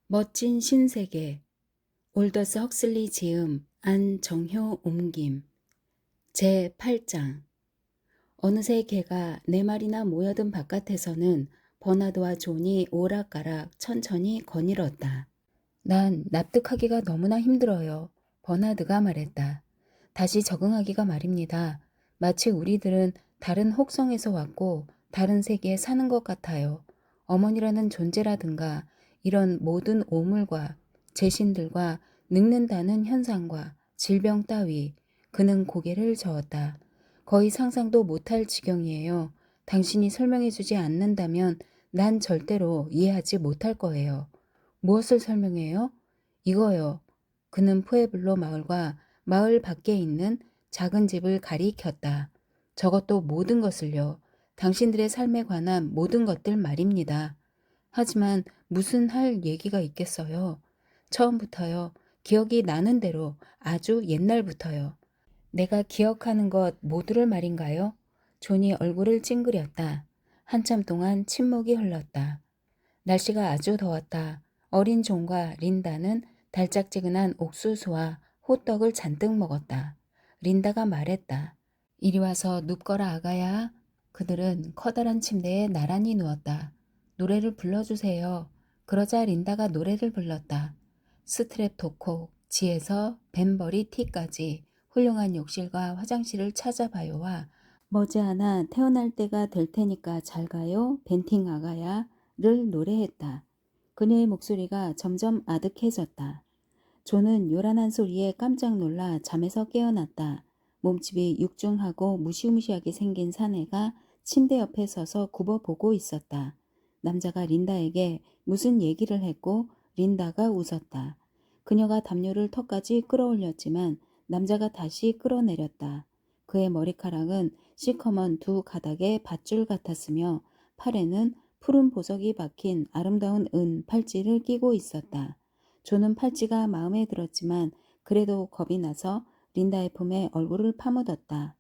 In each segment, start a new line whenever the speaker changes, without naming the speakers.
멋진 신세계. 올더스 헉슬리 지음, 안정효 옮김. 제8장. 어느새 개가 네 마리나 모여든 바깥에서는 버나드와 존이 오락가락 천천히 거닐었다. 난 납득하기가 너무나 힘들어요. 버나드가 말했다. 다시 적응하기가 말입니다. 마치 우리들은 다른 혹성에서 왔고 다른 세계에 사는 것 같아요. 어머니라는 존재라든가 이런 모든 오물과 재신들과 늙는다는 현상과 질병 따위. 그는 고개를 저었다. 거의 상상도 못할 지경이에요. 당신이 설명해주지 않는다면 난 절대로 이해하지 못할 거예요. 무엇을 설명해요? 이거요. 그는 푸에블로 마을과 마을 밖에 있는 작은 집을 가리켰다. 저것도 모든 것을요. 당신들의 삶에 관한 모든 것들 말입니다. 하지만 무슨 할 얘기가 있겠어요. 처음부터요. 기억이 나는 대로 아주 옛날부터요. 내가 기억하는 것 모두를 말인가요? 존이 얼굴을 찡그렸다. 한참 동안 침묵이 흘렀다. 날씨가 아주 더웠다. 어린 존과 린다는 달짝지근한 옥수수와 호떡을 잔뜩 먹었다. 린다가 말했다. 이리 와서 눕거라 아가야. 그들은 커다란 침대에 나란히 누웠다. 노래를 불러주세요. 그러자 린다가 노래를 불렀다. 스트랩토콕, 지에서 벤버리 티까지 훌륭한 욕실과 화장실을 찾아봐요와 머지않아 태어날 때가 될 테니까 잘 가요, 벤팅 아가야. 를 노래했다. 그녀의 목소리가 점점 아득해졌다. 존은 요란한 소리에 깜짝 놀라 잠에서 깨어났다. 몸집이 육중하고 무시무시하게 생긴 사내가 침대 옆에 서서 굽어보고 있었다. 남자가 린다에게 무슨 얘기를 했고 린다가 웃었다. 그녀가 담요를 턱까지 끌어올렸지만 남자가 다시 끌어내렸다. 그의 머리카락은 시커먼 두 가닥의 밧줄 같았으며 팔에는 푸른 보석이 박힌 아름다운 은 팔찌를 끼고 있었다. 존은 팔찌가 마음에 들었지만 그래도 겁이 나서 린다의 품에 얼굴을 파묻었다.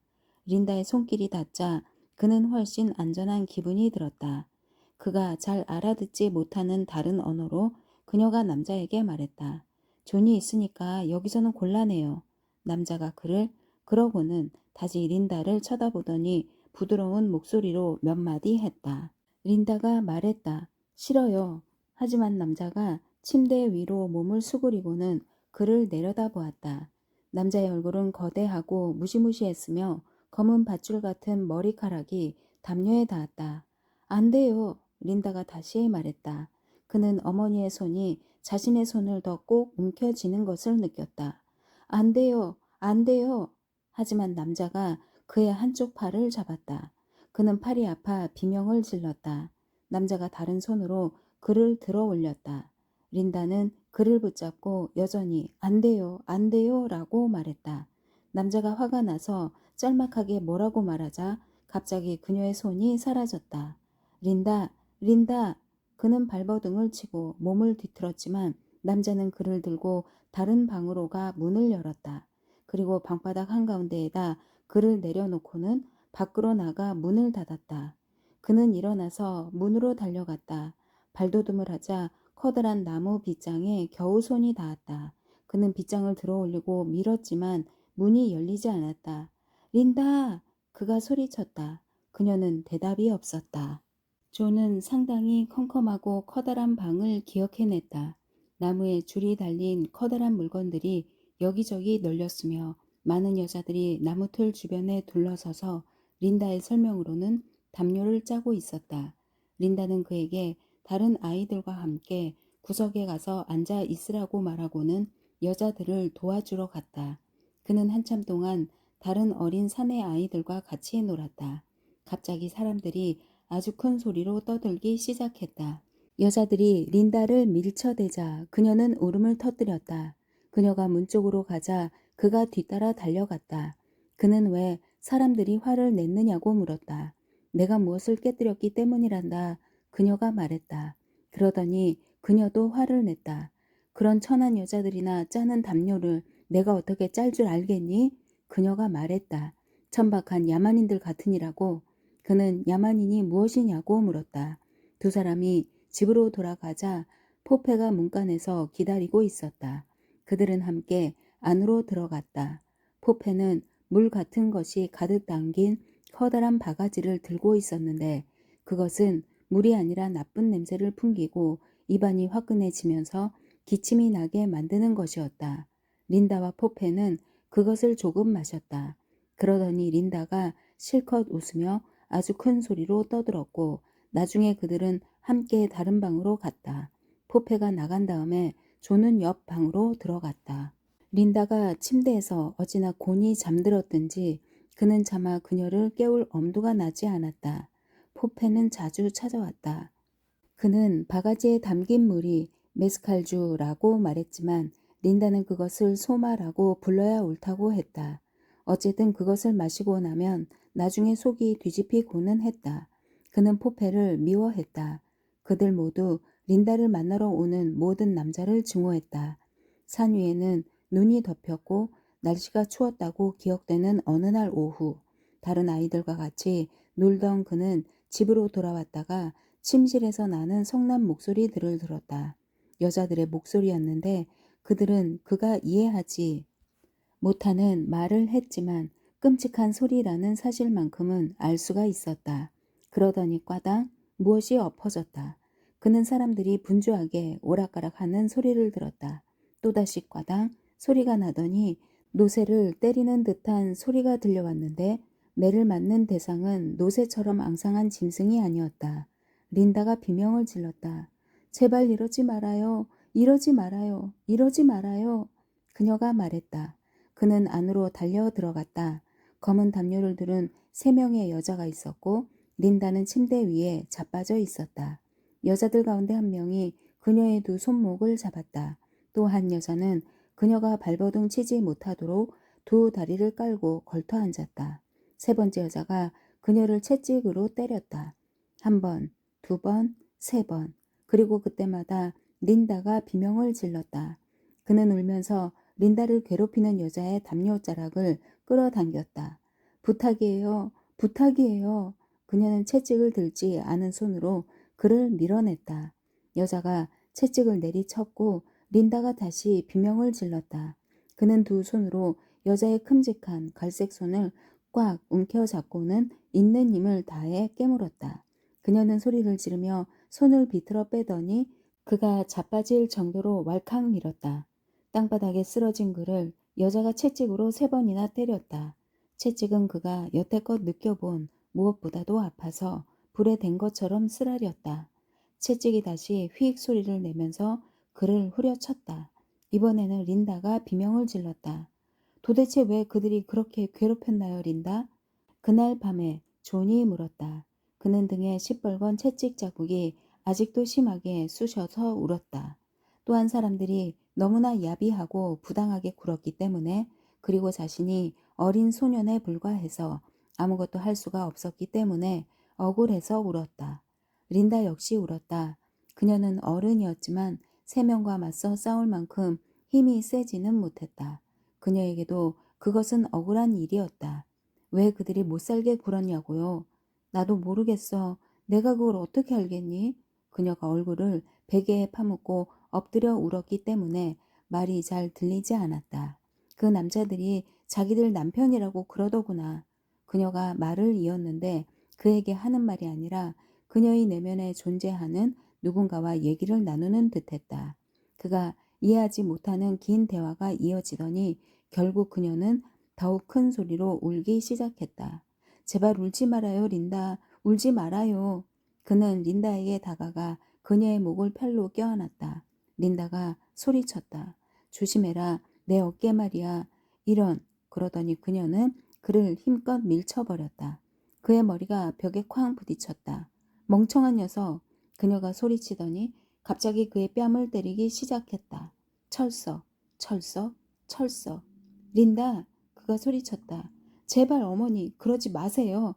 린다의 손길이 닿자 그는 훨씬 안전한 기분이 들었다. 그가 잘 알아듣지 못하는 다른 언어로 그녀가 남자에게 말했다. 존이 있으니까 여기서는 곤란해요. 남자가 그러고는 다시 린다를 쳐다보더니 부드러운 목소리로 몇 마디 했다. 린다가 말했다. 싫어요. 하지만 남자가 침대 위로 몸을 수그리고는 그를 내려다보았다. 남자의 얼굴은 거대하고 무시무시했으며 검은 밧줄 같은 머리카락이 담요에 닿았다. 안 돼요. 린다가 다시 말했다. 그는 어머니의 손이 자신의 손을 더 꼭 움켜쥐는 것을 느꼈다. 안 돼요. 안 돼요. 하지만 남자가 그의 한쪽 팔을 잡았다. 그는 팔이 아파 비명을 질렀다. 남자가 다른 손으로 그를 들어 올렸다. 린다는 그를 붙잡고 여전히 안 돼요, 안 돼요 라고 말했다. 남자가 화가 나서 짤막하게 뭐라고 말하자 갑자기 그녀의 손이 사라졌다. 린다, 린다. 그는 발버둥을 치고 몸을 뒤틀었지만 남자는 그를 들고 다른 방으로 가 문을 열었다. 그리고 방바닥 한가운데에다 그를 내려놓고는 밖으로 나가 문을 닫았다. 그는 일어나서 문으로 달려갔다. 발돋움을 하자 커다란 나무 빗장에 겨우 손이 닿았다. 그는 빗장을 들어 올리고 밀었지만 문이 열리지 않았다. 린다! 그가 소리쳤다. 그녀는 대답이 없었다. 존은 상당히 컴컴하고 커다란 방을 기억해냈다. 나무에 줄이 달린 커다란 물건들이 여기저기 널렸으며 많은 여자들이 나무틀 주변에 둘러서서 린다의 설명으로는 담요를 짜고 있었다. 린다는 그에게 다른 아이들과 함께 구석에 가서 앉아 있으라고 말하고는 여자들을 도와주러 갔다. 그는 한참 동안 다른 어린 사내 아이들과 같이 놀았다. 갑자기 사람들이 아주 큰 소리로 떠들기 시작했다. 여자들이 린다를 밀쳐대자 그녀는 울음을 터뜨렸다. 그녀가 문 쪽으로 가자 그가 뒤따라 달려갔다. 그는 왜 사람들이 화를 냈느냐고 물었다. 내가 무엇을 깨뜨렸기 때문이란다. 그녀가 말했다. 그러더니 그녀도 화를 냈다. 그런 천한 여자들이나 짜는 담요를 내가 어떻게 짤 줄 알겠니? 그녀가 말했다. 천박한 야만인들 같으니라고. 그는 야만인이 무엇이냐고 물었다. 두 사람이 집으로 돌아가자 포페가 문간에서 기다리고 있었다. 그들은 함께 안으로 들어갔다. 포페는 물 같은 것이 가득 담긴 커다란 바가지를 들고 있었는데 그것은 물이 아니라 나쁜 냄새를 풍기고 입안이 화끈해지면서 기침이 나게 만드는 것이었다. 린다와 포페는 그것을 조금 마셨다. 그러더니 린다가 실컷 웃으며 아주 큰 소리로 떠들었고 나중에 그들은 함께 다른 방으로 갔다. 포페가 나간 다음에 조는 옆 방으로 들어갔다. 린다가 침대에서 어찌나 곤히 잠들었든지 그는 차마 그녀를 깨울 엄두가 나지 않았다. 포페는 자주 찾아왔다. 그는 바가지에 담긴 물이 메스칼주라고 말했지만 린다는 그것을 소마라고 불러야 옳다고 했다. 어쨌든 그것을 마시고 나면 나중에 속이 뒤집히고는 했다. 그는 포페를 미워했다. 그들 모두 린다를 만나러 오는 모든 남자를 증오했다. 산 위에는 눈이 덮였고 날씨가 추웠다고 기억되는 어느 날 오후 다른 아이들과 같이 놀던 그는 집으로 돌아왔다가 침실에서 나는 성난 목소리들을 들었다. 여자들의 목소리였는데 그들은 그가 이해하지 못하는 말을 했지만 끔찍한 소리라는 사실만큼은 알 수가 있었다. 그러더니 꽈당 무엇이 엎어졌다. 그는 사람들이 분주하게 오락가락하는 소리를 들었다. 또다시 꽈당 소리가 나더니 노새를 때리는 듯한 소리가 들려왔는데 매를 맞는 대상은 노새처럼 앙상한 짐승이 아니었다. 린다가 비명을 질렀다. 제발 이러지 말아요. 이러지 말아요. 이러지 말아요. 그녀가 말했다. 그는 안으로 달려 들어갔다. 검은 담요를 두른 3명의 여자가 있었고 린다는 침대 위에 자빠져 있었다. 여자들 가운데 한 명이 그녀의 두 손목을 잡았다. 또 한 여자는 그녀가 발버둥 치지 못하도록 두 다리를 깔고 걸터 앉았다. 3번째 여자가 그녀를 채찍으로 때렸다. 1번, 2번, 3번. 그리고 그때마다 린다가 비명을 질렀다. 그는 울면서 린다를 괴롭히는 여자의 담요자락을 끌어당겼다. 부탁이에요. 부탁이에요. 그녀는 채찍을 들지 않은 손으로 그를 밀어냈다. 여자가 채찍을 내리쳤고 린다가 다시 비명을 질렀다. 그는 두 손으로 여자의 큼직한 갈색 손을 꽉 움켜잡고는 있는 힘을 다해 깨물었다. 그녀는 소리를 지르며 손을 비틀어 빼더니 그가 자빠질 정도로 왈칵 밀었다. 땅바닥에 쓰러진 그를 여자가 채찍으로 3번이나 때렸다. 채찍은 그가 여태껏 느껴본 무엇보다도 아파서 불에 댄 것처럼 쓰라렸다. 채찍이 다시 휙 소리를 내면서 그를 후려쳤다. 이번에는 린다가 비명을 질렀다. 도대체 왜 그들이 그렇게 괴롭혔나요, 린다? 그날 밤에 존이 물었다. 그는 등에 시뻘건 채찍 자국이 아직도 심하게 쑤셔서 울었다. 또한 사람들이 너무나 야비하고 부당하게 굴었기 때문에 그리고 자신이 어린 소년에 불과해서 아무것도 할 수가 없었기 때문에 억울해서 울었다. 린다 역시 울었다. 그녀는 어른이었지만 3명과 맞서 싸울 만큼 힘이 세지는 못했다. 그녀에게도 그것은 억울한 일이었다. 왜 그들이 못살게 굴었냐고요. 나도 모르겠어. 내가 그걸 어떻게 알겠니? 그녀가 얼굴을 베개에 파묻고 엎드려 울었기 때문에 말이 잘 들리지 않았다. 그 남자들이 자기들 남편이라고 그러더구나. 그녀가 말을 이었는데 그에게 하는 말이 아니라 그녀의 내면에 존재하는 누군가와 얘기를 나누는 듯했다. 그가 이해하지 못하는 긴 대화가 이어지더니 결국 그녀는 더욱 큰 소리로 울기 시작했다. 제발 울지 말아요, 린다. 울지 말아요. 그는 린다에게 다가가 그녀의 목을 팔로 껴안았다. 린다가 소리쳤다. 조심해라. 내 어깨 말이야. 이런. 그러더니 그녀는 그를 힘껏 밀쳐버렸다. 그의 머리가 벽에 쾅 부딪혔다. 멍청한 녀석. 그녀가 소리치더니 갑자기 그의 뺨을 때리기 시작했다. 철썩, 철썩, 철썩. 린다. 그가 소리쳤다. 제발 어머니 그러지 마세요.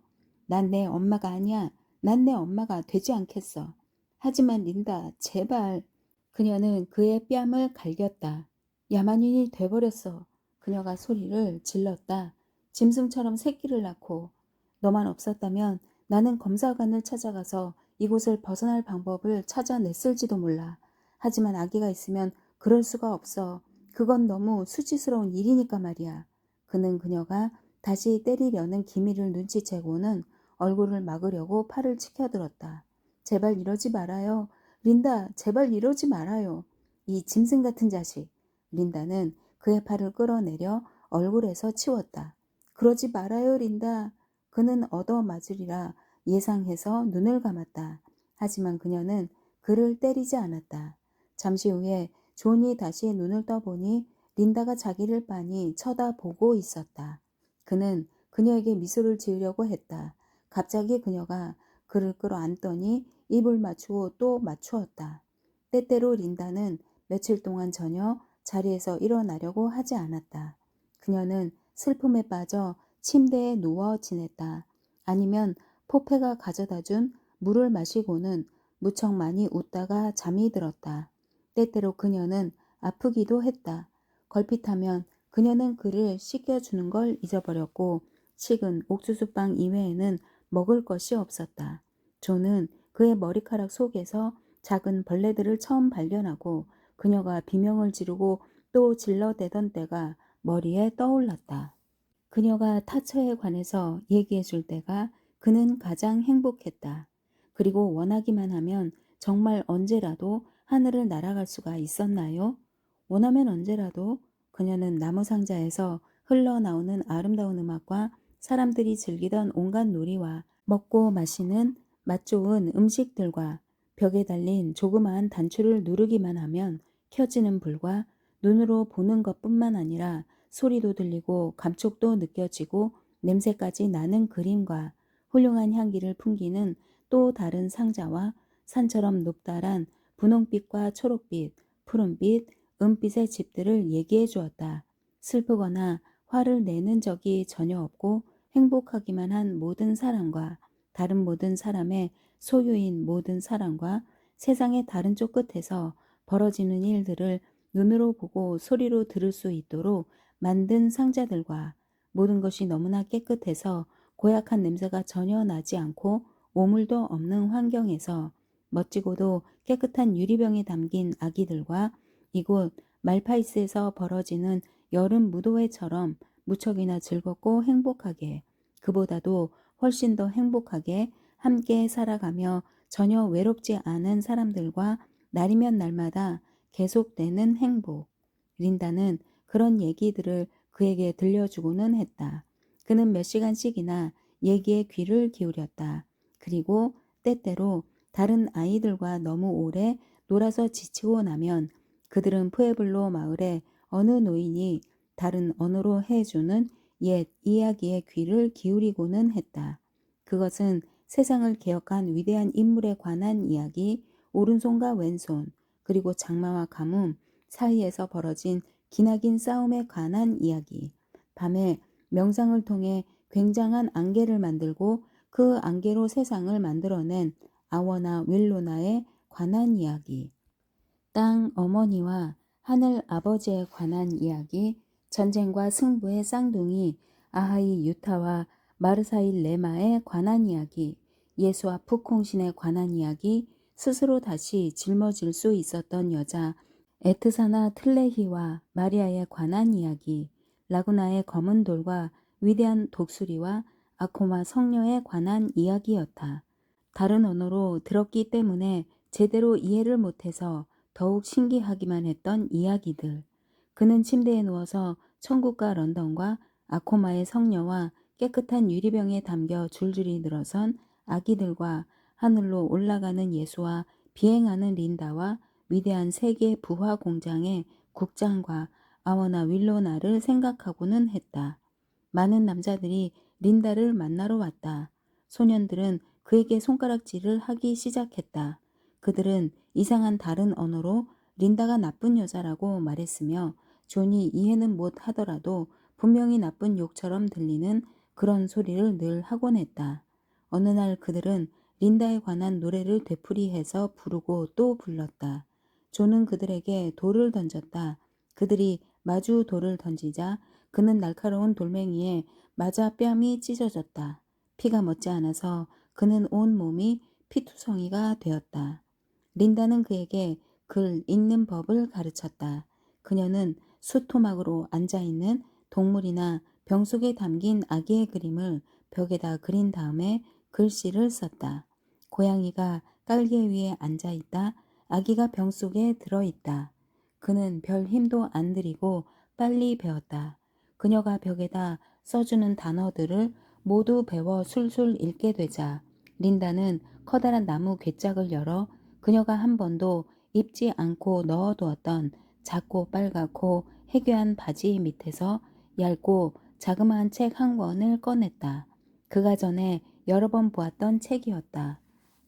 난 내 엄마가 아니야. 난 내 엄마가 되지 않겠어. 하지만 린다 제발. 그녀는 그의 뺨을 갈겼다. 야만인이 돼버렸어. 그녀가 소리를 질렀다. 짐승처럼 새끼를 낳고 너만 없었다면 나는 검사관을 찾아가서 이곳을 벗어날 방법을 찾아냈을지도 몰라. 하지만 아기가 있으면 그럴 수가 없어. 그건 너무 수치스러운 일이니까 말이야. 그는 그녀가 다시 때리려는 기미를 눈치채고는 얼굴을 막으려고 팔을 치켜들었다. 제발 이러지 말아요. 린다, 제발 이러지 말아요. 이 짐승 같은 자식. 린다는 그의 팔을 끌어내려 얼굴에서 치웠다. 그러지 말아요, 린다. 그는 얻어맞으리라 예상해서 눈을 감았다. 하지만 그녀는 그를 때리지 않았다. 잠시 후에 존이 다시 눈을 떠보니 린다가 자기를 빤히 쳐다보고 있었다. 그는 그녀에게 미소를 지으려고 했다. 갑자기 그녀가 그를 끌어안더니 입을 맞추고 또 맞추었다. 때때로 린다는 며칠 동안 전혀 자리에서 일어나려고 하지 않았다. 그녀는 슬픔에 빠져 침대에 누워 지냈다. 아니면 포페가 가져다준 물을 마시고는 무척 많이 웃다가 잠이 들었다. 때때로 그녀는 아프기도 했다. 걸핏하면 그녀는 그를 씻겨주는 걸 잊어버렸고 식은 옥수수빵 이외에는 먹을 것이 없었다. 존은 그의 머리카락 속에서 작은 벌레들을 처음 발견하고 그녀가 비명을 지르고 또 질러대던 때가 머리에 떠올랐다. 그녀가 타처에 관해서 얘기해 줄 때가 그는 가장 행복했다. 그리고 원하기만 하면 정말 언제라도 하늘을 날아갈 수가 있었나요? 원하면 언제라도 그녀는 나무 상자에서 흘러나오는 아름다운 음악과 사람들이 즐기던 온갖 놀이와 먹고 마시는 맛 좋은 음식들과 벽에 달린 조그마한 단추를 누르기만 하면 켜지는 불과 눈으로 보는 것뿐만 아니라 소리도 들리고 감촉도 느껴지고 냄새까지 나는 그림과 훌륭한 향기를 풍기는 또 다른 상자와 산처럼 높다란 분홍빛과 초록빛, 푸른빛, 은빛의 집들을 얘기해 주었다. 슬프거나 화를 내는 적이 전혀 없고 행복하기만 한 모든 사람과 다른 모든 사람의 소유인 모든 사람과 세상의 다른 쪽 끝에서 벌어지는 일들을 눈으로 보고 소리로 들을 수 있도록 만든 상자들과 모든 것이 너무나 깨끗해서 고약한 냄새가 전혀 나지 않고 오물도 없는 환경에서 멋지고도 깨끗한 유리병에 담긴 아기들과 이곳 말파이스에서 벌어지는 여름 무도회처럼 무척이나 즐겁고 행복하게 그보다도 훨씬 더 행복하게 함께 살아가며 전혀 외롭지 않은 사람들과 날이면 날마다 계속되는 행복. 린다는 그런 얘기들을 그에게 들려주고는 했다. 그는 몇 시간씩이나 얘기에 귀를 기울였다. 그리고 때때로 다른 아이들과 너무 오래 놀아서 지치고 나면 그들은 푸에블로 마을의 어느 노인이 다른 언어로 해주는 옛 이야기에 귀를 기울이고는 했다. 그것은 세상을 개혁한 위대한 인물에 관한 이야기, 오른손과 왼손, 그리고 장마와 가뭄 사이에서 벌어진 기나긴 싸움에 관한 이야기. 밤에 명상을 통해 굉장한 안개를 만들고 그 안개로 세상을 만들어낸 아워나 윌로나에 관한 이야기. 땅 어머니와 하늘 아버지에 관한 이야기. 전쟁과 승부의 쌍둥이 아하이 유타와 마르사일 레마에 관한 이야기. 예수와 푸콩신에 관한 이야기. 스스로 다시 짊어질 수 있었던 여자 에트사나 틀레히와 마리아에 관한 이야기. 라구나의 검은 돌과 위대한 독수리와 아코마 성녀에 관한 이야기였다. 다른 언어로 들었기 때문에 제대로 이해를 못해서 더욱 신기하기만 했던 이야기들. 그는 침대에 누워서 천국과 런던과 아코마의 성녀와 깨끗한 유리병에 담겨 줄줄이 늘어선 아기들과 하늘로 올라가는 예수와 비행하는 린다와 위대한 세계 부화 공장의 국장과 아워나 윌로나를 생각하고는 했다. 많은 남자들이 린다를 만나러 왔다. 소년들은 그에게 손가락질을 하기 시작했다. 그들은 이상한 다른 언어로 린다가 나쁜 여자라고 말했으며 존이 이해는 못 하더라도 분명히 나쁜 욕처럼 들리는 그런 소리를 늘 하곤 했다. 어느 날 그들은 린다에 관한 노래를 되풀이해서 부르고 또 불렀다. 존은 그들에게 돌을 던졌다. 그들이 마주 돌을 던지자 그는 날카로운 돌멩이에 맞아 뺨이 찢어졌다. 피가 멎지 않아서 그는 온 몸이 피투성이가 되었다. 린다는 그에게 글 읽는 법을 가르쳤다. 그녀는 수토막으로 앉아있는 동물이나 병 속에 담긴 아기의 그림을 벽에다 그린 다음에 글씨를 썼다. 고양이가 깔개 위에 앉아있다. 아기가 병 속에 들어있다. 그는 별 힘도 안 들이고 빨리 배웠다. 그녀가 벽에다 써주는 단어들을 모두 배워 술술 읽게 되자 린다는 커다란 나무 괴짝을 열어 그녀가 한 번도 입지 않고 넣어두었던 작고 빨갛고 해괴한 바지 밑에서 얇고 자그마한 책 한 권을 꺼냈다. 그가 전에 여러 번 보았던 책이었다.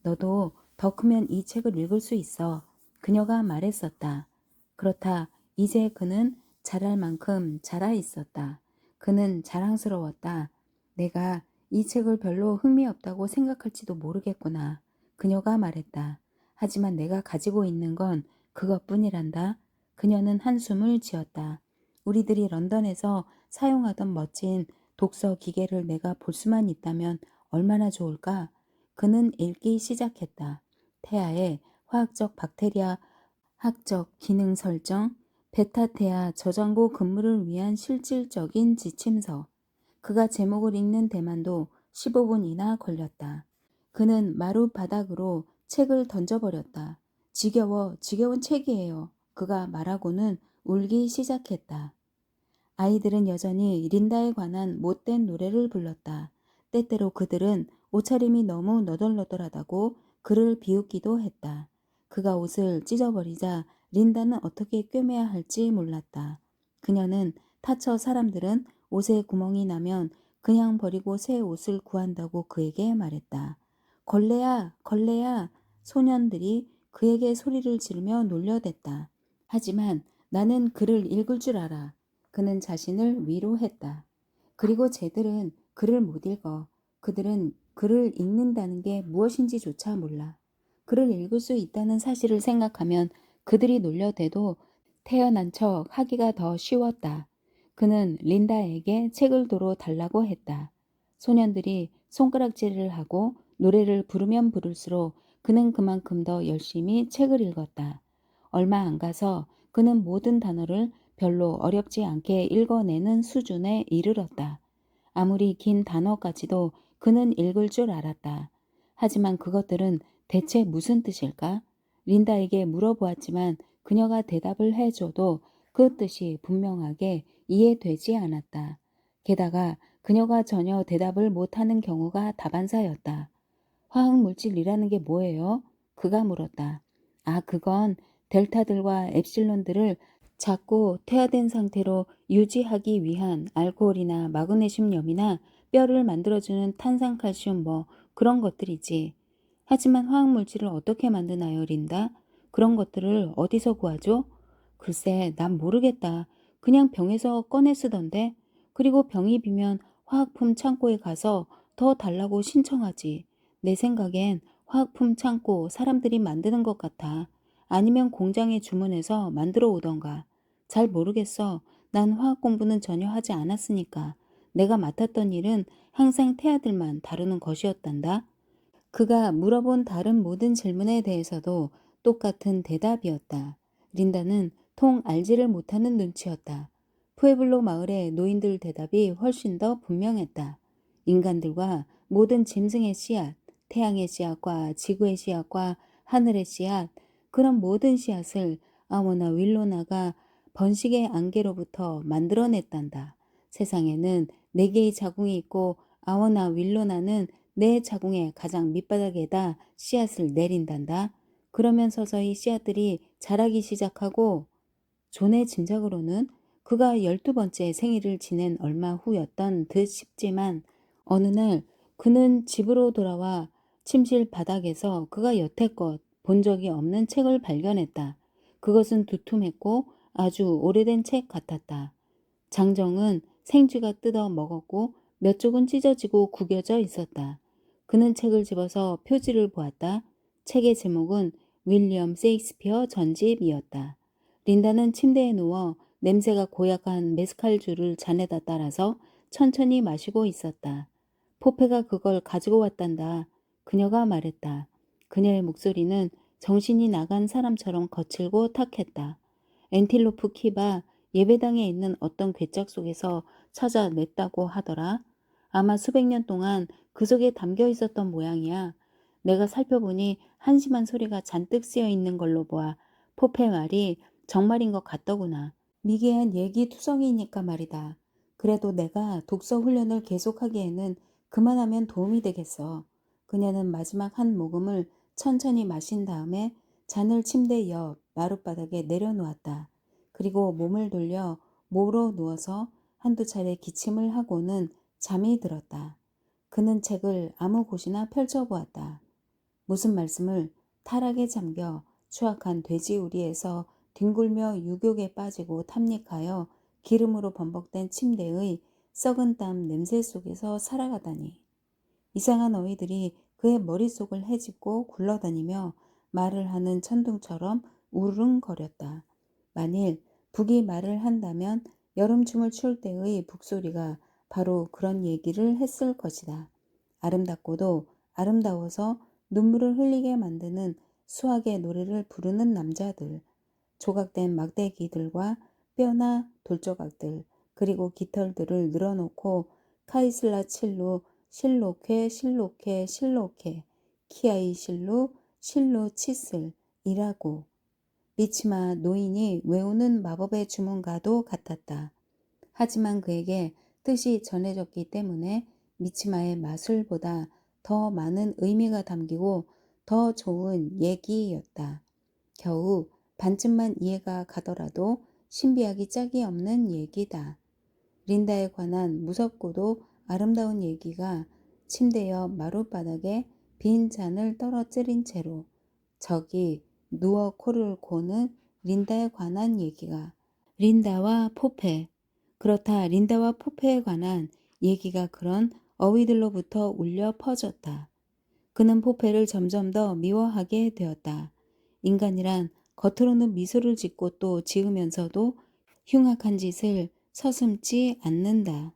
너도 더 크면 이 책을 읽을 수 있어. 그녀가 말했었다. 그렇다. 이제 그는 자랄 만큼 자라 있었다. 그는 자랑스러웠다. 내가 이 책을 별로 흥미없다고 생각할지도 모르겠구나. 그녀가 말했다. 하지만 내가 가지고 있는 건 그것뿐이란다. 그녀는 한숨을 지었다. 우리들이 런던에서 사용하던 멋진 독서 기계를 내가 볼 수만 있다면 얼마나 좋을까? 그는 읽기 시작했다. 태아의 화학적 박테리아 학적 기능 설정, 베타테아 저장고 근무를 위한 실질적인 지침서. 그가 제목을 읽는 데만도 15분이나 걸렸다. 그는 마루 바닥으로 책을 던져버렸다. 지겨운 책이에요. 그가 말하고는 울기 시작했다. 아이들은 여전히 린다에 관한 못된 노래를 불렀다. 때때로 그들은 옷차림이 너무 너덜너덜하다고 그를 비웃기도 했다. 그가 옷을 찢어버리자 린다는 어떻게 꿰매야 할지 몰랐다. 그녀는 타처 사람들은 옷에 구멍이 나면 그냥 버리고 새 옷을 구한다고 그에게 말했다. 걸레야, 걸레야. 소년들이 그에게 소리를 지르며 놀려댔다. 하지만 나는 글을 읽을 줄 알아. 그는 자신을 위로했다. 그리고 쟤들은 글을 못 읽어. 그들은 글을 읽는다는 게 무엇인지조차 몰라. 글을 읽을 수 있다는 사실을 생각하면 그들이 놀려대도 태어난 척 하기가 더 쉬웠다. 그는 린다에게 책을 도로 달라고 했다. 소년들이 손가락질을 하고 노래를 부르면 부를수록 그는 그만큼 더 열심히 책을 읽었다. 얼마 안 가서 그는 모든 단어를 별로 어렵지 않게 읽어내는 수준에 이르렀다. 아무리 긴 단어까지도 그는 읽을 줄 알았다. 하지만 그것들은 대체 무슨 뜻일까? 린다에게 물어보았지만 그녀가 대답을 해줘도 그 뜻이 분명하게 이해되지 않았다. 게다가 그녀가 전혀 대답을 못하는 경우가 다반사였다. 화학물질이라는 게 뭐예요? 그가 물었다. 아, 그건 델타들과 엡실론들을 작고 퇴화된 상태로 유지하기 위한 알코올이나 마그네슘염이나 뼈를 만들어주는 탄산칼슘 뭐 그런 것들이지. 하지만 화학물질을 어떻게 만드나요, 린다? 그런 것들을 어디서 구하죠? 글쎄, 난 모르겠다. 그냥 병에서 꺼내 쓰던데. 그리고 병이 비면 화학품 창고에 가서 더 달라고 신청하지. 내 생각엔 화학품 창고 사람들이 만드는 것 같아. 아니면 공장에 주문해서 만들어 오던가. 잘 모르겠어. 난 화학 공부는 전혀 하지 않았으니까. 내가 맡았던 일은 항상 태아들만 다루는 것이었단다. 그가 물어본 다른 모든 질문에 대해서도 똑같은 대답이었다. 린다는 통 알지를 못하는 눈치였다. 푸에블로 마을의 노인들 대답이 훨씬 더 분명했다. 인간들과 모든 짐승의 씨앗, 태양의 씨앗과 지구의 씨앗과 하늘의 씨앗, 그런 모든 씨앗을 아모나 윌로나가 번식의 안개로부터 만들어냈단다. 세상에는 네 개의 자궁이 있고 아모나 윌로나는 내 자궁의 가장 밑바닥에다 씨앗을 내린단다. 그러면 서서히 씨앗들이 자라기 시작하고 존의 짐작으로는 그가 12번째 생일을 지낸 얼마 후였던 듯 싶지만 어느 날 그는 집으로 돌아와 침실 바닥에서 그가 여태껏 본 적이 없는 책을 발견했다. 그것은 두툼했고 아주 오래된 책 같았다. 장정은 생쥐가 뜯어 먹었고 몇 쪽은 찢어지고 구겨져 있었다. 그는 책을 집어서 표지를 보았다. 책의 제목은 윌리엄 세익스피어 전집이었다. 린다는 침대에 누워 냄새가 고약한 메스칼주를 잔에다 따라서 천천히 마시고 있었다. 포페가 그걸 가지고 왔단다. 그녀가 말했다. 그녀의 목소리는 정신이 나간 사람처럼 거칠고 탁했다. 엔틸로프 키바 예배당에 있는 어떤 괴짝 속에서 찾아냈다고 하더라. 아마 수백 년 동안 그 속에 담겨 있었던 모양이야. 내가 살펴보니 한심한 소리가 잔뜩 쓰여 있는 걸로 보아 포페 말이 정말인 것 같더구나. 미개한 얘기 투성이니까 말이다. 그래도 내가 독서 훈련을 계속하기에는 그만하면 도움이 되겠어. 그녀는 마지막 한 모금을 천천히 마신 다음에 잔을 침대 옆 마룻바닥에 내려놓았다. 그리고 몸을 돌려 모로 누워서 한두 차례 기침을 하고는 잠이 들었다. 그는 책을 아무 곳이나 펼쳐보았다. 무슨 말씀을 타락에 잠겨 추악한 돼지우리에서 뒹굴며 유격에 빠지고 탐닉하여 기름으로 범벅된 침대의 썩은 땀 냄새 속에서 살아가다니. 이상한 어휘들이 그의 머릿속을 헤집고 굴러다니며 말을 하는 천둥처럼 우르릉거렸다. 만일 북이 말을 한다면 여름춤을 출 때의 북소리가 바로 그런 얘기를 했을 것이다. 아름답고도 아름다워서 눈물을 흘리게 만드는 수학의 노래를 부르는 남자들, 조각된 막대기들과 뼈나 돌조각들, 그리고 깃털들을 늘어놓고 카이슬라 칠로 실로케 실로케 실로케 키아이 실로 실로 치슬이라고. 미치마 노인이 외우는 마법의 주문과도 같았다. 하지만 그에게 뜻이 전해졌기 때문에 미치마의 마술보다 더 많은 의미가 담기고 더 좋은 얘기였다. 겨우 반쯤만 이해가 가더라도 신비하기 짝이 없는 얘기다. 린다에 관한 무섭고도 아름다운 얘기가 침대 옆 마룻바닥에 빈 잔을 떨어뜨린 채로 저기 누워 코를 고는 린다에 관한 얘기가. 린다와 포페. 그렇다. 린다와 포페에 관한 얘기가 그런 어휘들로부터 울려 퍼졌다. 그는 포페를 점점 더 미워하게 되었다. 인간이란 겉으로는 미소를 짓고 또 지으면서도 흉악한 짓을 서슴지 않는다.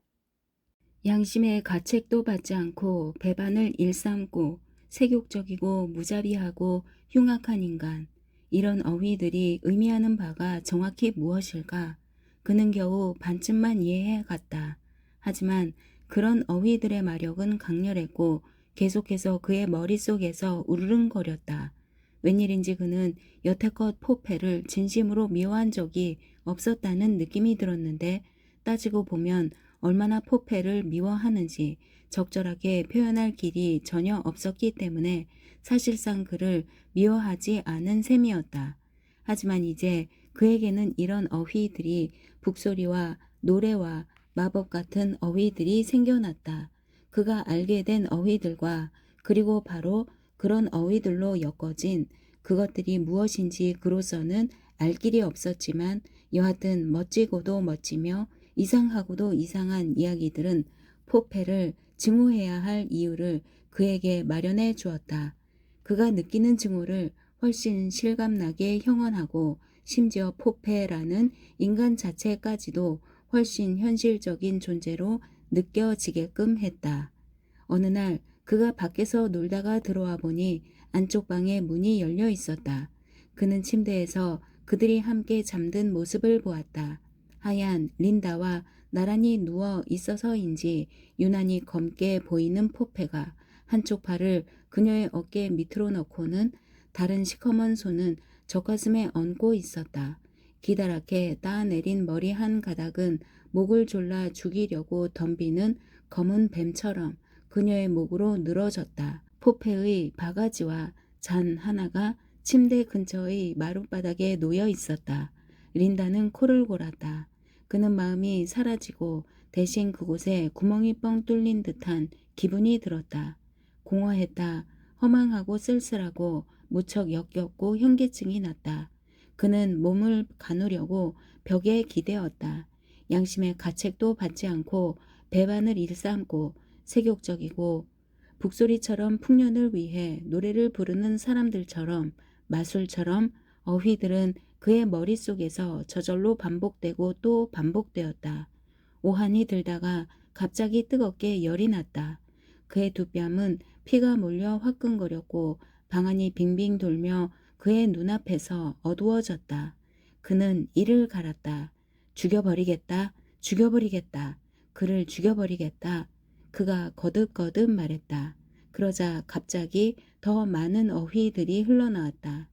양심의 가책도 받지 않고 배반을 일삼고 세욕적이고 무자비하고 흉악한 인간. 이런 어휘들이 의미하는 바가 정확히 무엇일까? 그는 겨우 반쯤만 이해해 갔다. 하지만 그런 어휘들의 마력은 강렬했고 계속해서 그의 머릿속에서 우르릉거렸다. 웬일인지 그는 여태껏 포페를 진심으로 미워한 적이 없었다는 느낌이 들었는데 따지고 보면 얼마나 포페를 미워하는지 적절하게 표현할 길이 전혀 없었기 때문에 사실상 그를 미워하지 않은 셈이었다. 하지만 이제 그에게는 이런 어휘들이 북소리와 노래와 마법 같은 어휘들이 생겨났다. 그가 알게 된 어휘들과 그리고 바로 그런 어휘들로 엮어진 그것들이 무엇인지 그로서는 알 길이 없었지만 여하튼 멋지고도 멋지며 이상하고도 이상한 이야기들은 포페를 증오해야 할 이유를 그에게 마련해 주었다. 그가 느끼는 증오를 훨씬 실감나게 형언하고 심지어 포페라는 인간 자체까지도 훨씬 현실적인 존재로 느껴지게끔 했다. 어느 날 그가 밖에서 놀다가 들어와 보니 안쪽 방에 문이 열려 있었다. 그는 침대에서 그들이 함께 잠든 모습을 보았다. 하얀 린다와 나란히 누워 있어서인지 유난히 검게 보이는 포페가 한쪽 팔을 그녀의 어깨 밑으로 넣고는 다른 시커먼 손은 젖가슴에 얹고 있었다. 기다랗게 따내린 머리 한 가닥은 목을 졸라 죽이려고 덤비는 검은 뱀처럼 그녀의 목으로 늘어졌다. 포페의 바가지와 잔 하나가 침대 근처의 마룻바닥에 놓여 있었다. 린다는 코를 골았다. 그는 마음이 사라지고 대신 그곳에 구멍이 뻥 뚫린 듯한 기분이 들었다. 공허했다. 허망하고 쓸쓸하고 무척 역겹고 현기증이 났다. 그는 몸을 가누려고 벽에 기대었다. 양심의 가책도 받지 않고 배반을 일삼고 세욕적이고 북소리처럼 풍년을 위해 노래를 부르는 사람들처럼 마술처럼 어휘들은 그의 머릿속에서 저절로 반복되고 또 반복되었다. 오한이 들다가 갑자기 뜨겁게 열이 났다. 그의 두 뺨은 피가 몰려 화끈거렸고 방안이 빙빙 돌며 그의 눈앞에서 어두워졌다. 그는 이를 갈았다. 죽여버리겠다. 죽여버리겠다. 그를 죽여버리겠다. 그가 거듭거듭 말했다. 그러자 갑자기 더 많은 어휘들이 흘러나왔다.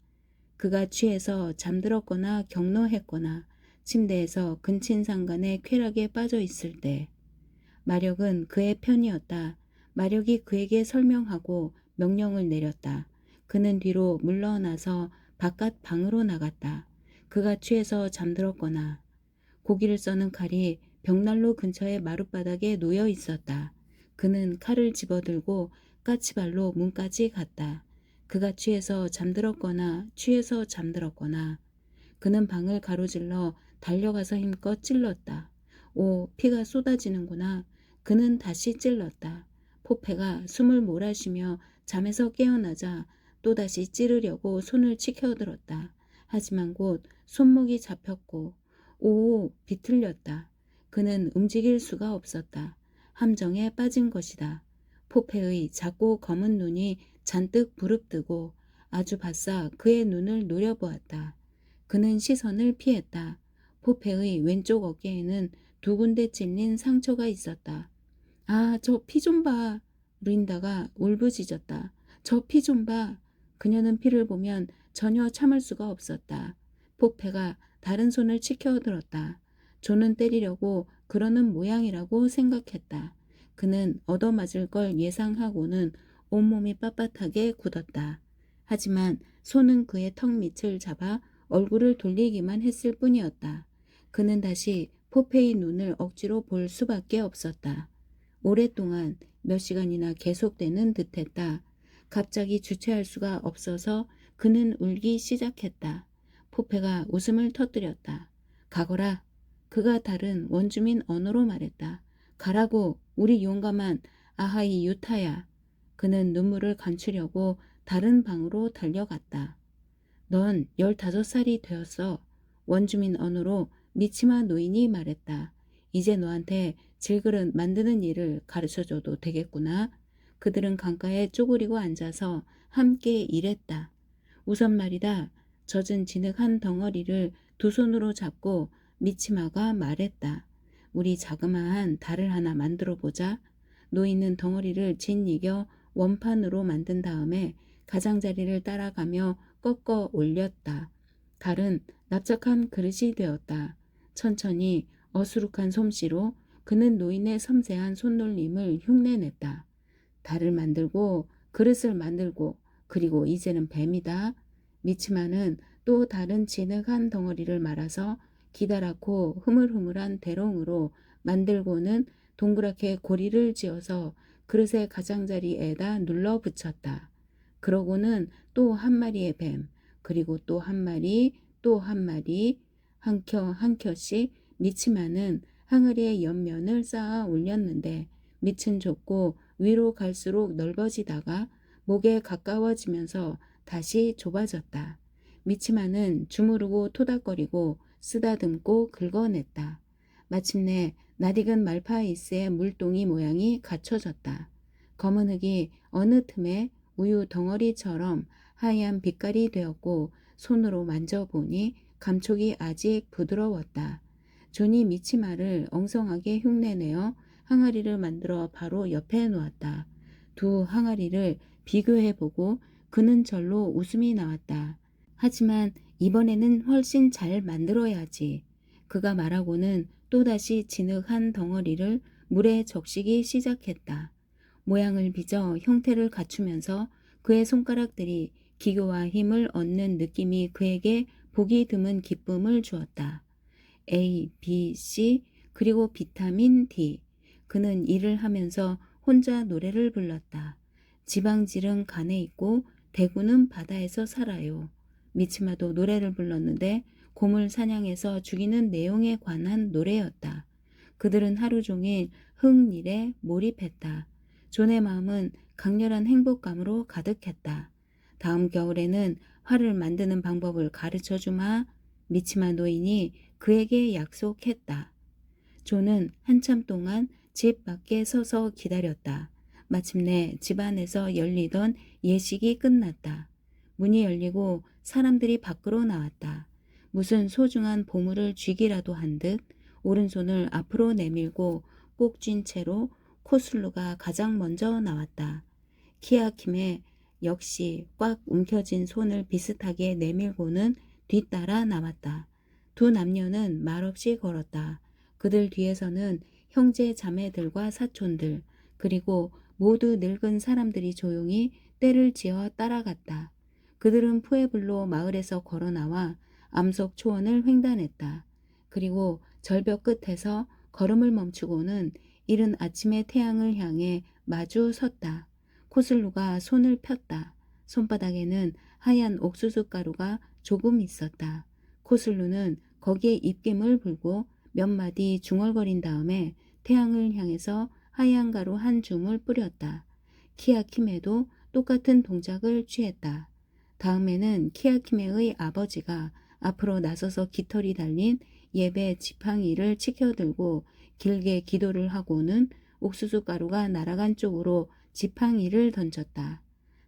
그가 취해서 잠들었거나 격노했거나 침대에서 근친상간에 쾌락에 빠져 있을 때 마력은 그의 편이었다. 마력이 그에게 설명하고 명령을 내렸다. 그는 뒤로 물러나서 바깥 방으로 나갔다. 그가 취해서 잠들었거나 고기를 써는 칼이 벽난로 근처의 마룻바닥에 놓여 있었다. 그는 칼을 집어들고 까치발로 문까지 갔다. 그가 취해서 잠들었거나 취해서 잠들었거나 그는 방을 가로질러 달려가서 힘껏 찔렀다. 오, 피가 쏟아지는구나. 그는 다시 찔렀다. 포페가 숨을 몰아쉬며 잠에서 깨어나자 또다시 찌르려고 손을 치켜들었다. 하지만 곧 손목이 잡혔고 오, 비틀렸다. 그는 움직일 수가 없었다. 함정에 빠진 것이다. 포페의 작고 검은 눈이 잔뜩 부릅뜨고 아주 바싹 그의 눈을 노려보았다. 그는 시선을 피했다. 포페의 왼쪽 어깨에는 두 군데 찔린 상처가 있었다. 아, 저 피 좀 봐. 루인다가 울부짖었다. 저 피 좀 봐. 그녀는 피를 보면 전혀 참을 수가 없었다. 포페가 다른 손을 치켜들었다. 조는 때리려고 그러는 모양이라고 생각했다. 그는 얻어맞을 걸 예상하고는 온몸이 빳빳하게 굳었다. 하지만 손은 그의 턱 밑을 잡아 얼굴을 돌리기만 했을 뿐이었다. 그는 다시 포페의 눈을 억지로 볼 수밖에 없었다. 오랫동안 몇 시간이나 계속되는 듯했다. 갑자기 주체할 수가 없어서 그는 울기 시작했다. 포페가 웃음을 터뜨렸다. 가거라. 그가 다른 원주민 언어로 말했다. 가라고 우리 용감한 아하이 유타야. 그는 눈물을 감추려고 다른 방으로 달려갔다. 넌 15살이 되었어. 원주민 언어로 미치마 노인이 말했다. 이제 너한테 질그릇 만드는 일을 가르쳐줘도 되겠구나. 그들은 강가에 쪼그리고 앉아서 함께 일했다. 우선 말이다. 젖은 진흙 한 덩어리를 두 손으로 잡고 미치마가 말했다. 우리 자그마한 달을 하나 만들어 보자. 노인은 덩어리를 짓이겨 원판으로 만든 다음에 가장자리를 따라가며 꺾어 올렸다. 달은 납작한 그릇이 되었다. 천천히 어수룩한 솜씨로 그는 노인의 섬세한 손놀림을 흉내냈다. 달을 만들고 그릇을 만들고 그리고 이제는 뱀이다. 미치마는 또 다른 진흙한 덩어리를 말아서 기다랗고 흐물흐물한 대롱으로 만들고는 동그랗게 고리를 지어서 그릇의 가장자리에다 눌러 붙였다. 그러고는 또 한 마리의 뱀, 그리고 또 한 마리, 또 한 마리, 한 켜 한 켜씩 미치마는 항아리의 옆면을 쌓아 올렸는데 밑은 좁고 위로 갈수록 넓어지다가 목에 가까워지면서 다시 좁아졌다. 미치마는 주무르고 토닥거리고 쓰다듬고 긁어냈다. 마침내 낯익은 말파이스의 물동이 모양이 갖춰졌다. 검은 흙이 어느 틈에 우유 덩어리처럼 하얀 빛깔이 되었고 손으로 만져보니 감촉이 아직 부드러웠다. 존이 미치마를 엉성하게 흉내내어 항아리를 만들어 바로 옆에 놓았다. 두 항아리를 비교해보고 그는 절로 웃음이 나왔다. 하지만 이번에는 훨씬 잘 만들어야지. 그가 말하고는 또다시 진흙 한 덩어리를 물에 적시기 시작했다. 모양을 빚어 형태를 갖추면서 그의 손가락들이 기교와 힘을 얻는 느낌이 그에게 보기 드문 기쁨을 주었다. A, B, C 그리고 비타민 D. 그는 일을 하면서 혼자 노래를 불렀다. 지방질은 간에 있고 대구는 바다에서 살아요. 미치마도 노래를 불렀는데 곰을 사냥해서 죽이는 내용에 관한 노래였다. 그들은 하루 종일 흙일에 몰입했다. 존의 마음은 강렬한 행복감으로 가득했다. 다음 겨울에는 활을 만드는 방법을 가르쳐 주마. 미치마 노인이 그에게 약속했다. 존은 한참 동안 집 밖에 서서 기다렸다. 마침내 집 안에서 열리던 예식이 끝났다. 문이 열리고 사람들이 밖으로 나왔다. 무슨 소중한 보물을 쥐기라도 한 듯 오른손을 앞으로 내밀고 꼭 쥔 채로 코슬루가 가장 먼저 나왔다. 키아킴의 역시 꽉 움켜진 손을 비슷하게 내밀고는 뒤따라 나왔다. 두 남녀는 말없이 걸었다. 그들 뒤에서는 형제 자매들과 사촌들 그리고 모두 늙은 사람들이 조용히 떼를 지어 따라갔다. 그들은 푸에블로 마을에서 걸어나와 암석 초원을 횡단했다. 그리고 절벽 끝에서 걸음을 멈추고는 이른 아침의 태양을 향해 마주 섰다. 코슬루가 손을 폈다. 손바닥에는 하얀 옥수수 가루가 조금 있었다. 코슬루는 거기에 입김을 불고 몇 마디 중얼거린 다음에 태양을 향해서 하얀 가루 한 줌을 뿌렸다. 키아키메도 똑같은 동작을 취했다. 다음에는 키아키메의 아버지가 앞으로 나서서 깃털이 달린 예배 지팡이를 치켜들고 길게 기도를 하고는 옥수수 가루가 날아간 쪽으로 지팡이를 던졌다.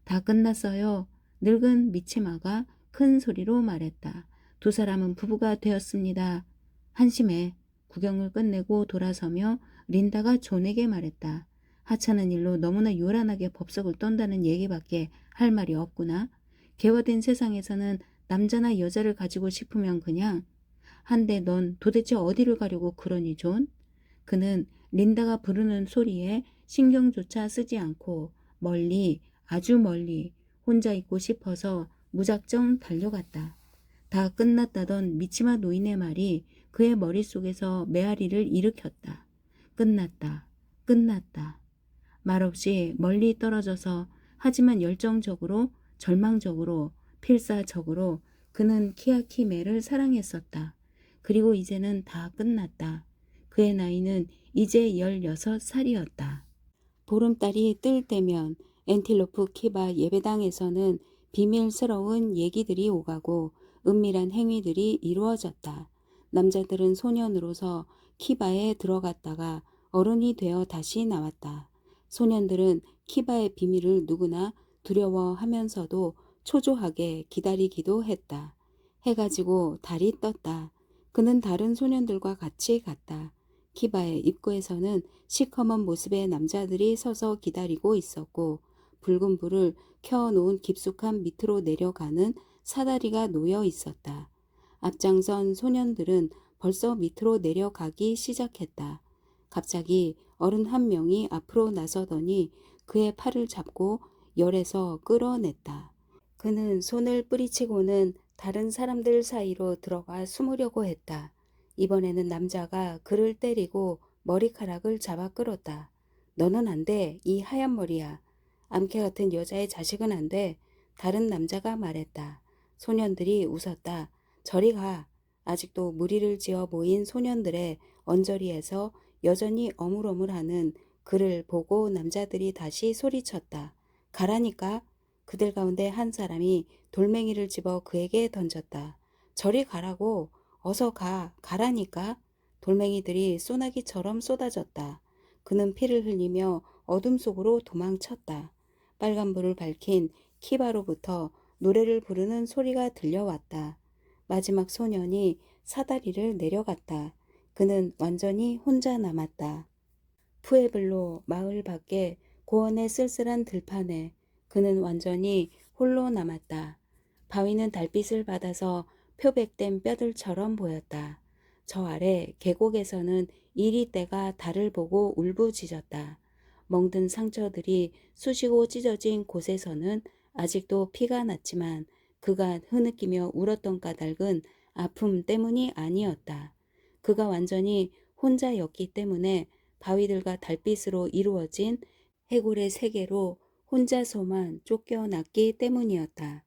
다 끝났어요. 늙은 미치마가 큰 소리로 말했다. 두 사람은 부부가 되었습니다. 한심해. 구경을 끝내고 돌아서며 린다가 존에게 말했다. 하찮은 일로 너무나 요란하게 법석을 떤다는 얘기밖에 할 말이 없구나. 개화된 세상에서는 남자나 여자를 가지고 싶으면 그냥 한데 넌 도대체 어디를 가려고 그러니 존? 그는 린다가 부르는 소리에 신경조차 쓰지 않고 멀리 아주 멀리 혼자 있고 싶어서 무작정 달려갔다. 다 끝났다던 미치마 노인의 말이 그의 머릿속에서 메아리를 일으켰다. 끝났다. 끝났다. 말없이 멀리 떨어져서 하지만 열정적으로 절망적으로 필사적으로 그는 키아키메를 사랑했었다. 그리고 이제는 다 끝났다. 그의 나이는 이제 16살이었다. 보름달이 뜰 때면 엔틸로프 키바 예배당에서는 비밀스러운 얘기들이 오가고 은밀한 행위들이 이루어졌다. 남자들은 소년으로서 키바에 들어갔다가 어른이 되어 다시 나왔다. 소년들은 키바의 비밀을 누구나 두려워하면서도 초조하게 기다리기도 했다. 해가 지고 달이 떴다. 그는 다른 소년들과 같이 갔다. 키바의 입구에서는 시커먼 모습의 남자들이 서서 기다리고 있었고 붉은 불을 켜놓은 깊숙한 밑으로 내려가는 사다리가 놓여 있었다. 앞장선 소년들은 벌써 밑으로 내려가기 시작했다. 갑자기 어른 한 명이 앞으로 나서더니 그의 팔을 잡고 열에서 끌어냈다. 그는 손을 뿌리치고는 다른 사람들 사이로 들어가 숨으려고 했다. 이번에는 남자가 그를 때리고 머리카락을 잡아 끌었다. 너는 안 돼. 이 하얀 머리야. 암캐 같은 여자의 자식은 안 돼. 다른 남자가 말했다. 소년들이 웃었다. 저리 가. 아직도 무리를 지어 모인 소년들의 언저리에서 여전히 어물어물하는 그를 보고 남자들이 다시 소리쳤다. 가라니까. 그들 가운데 한 사람이 돌멩이를 집어 그에게 던졌다. 저리 가라고. 어서 가. 가라니까. 돌멩이들이 소나기처럼 쏟아졌다. 그는 피를 흘리며 어둠 속으로 도망쳤다. 빨간불을 밝힌 키바로부터 노래를 부르는 소리가 들려왔다. 마지막 소년이 사다리를 내려갔다. 그는 완전히 혼자 남았다. 푸에블로 마을 밖에 고원의 쓸쓸한 들판에 그는 완전히 홀로 남았다. 바위는 달빛을 받아서 표백된 뼈들처럼 보였다. 저 아래 계곡에서는 이리떼가 달을 보고 울부짖었다. 멍든 상처들이 쑤시고 찢어진 곳에서는 아직도 피가 났지만 그가 흐느끼며 울었던 까닭은 아픔 때문이 아니었다. 그가 완전히 혼자였기 때문에 바위들과 달빛으로 이루어진 해골의 세계로 혼자서만 쫓겨났기 때문이었다.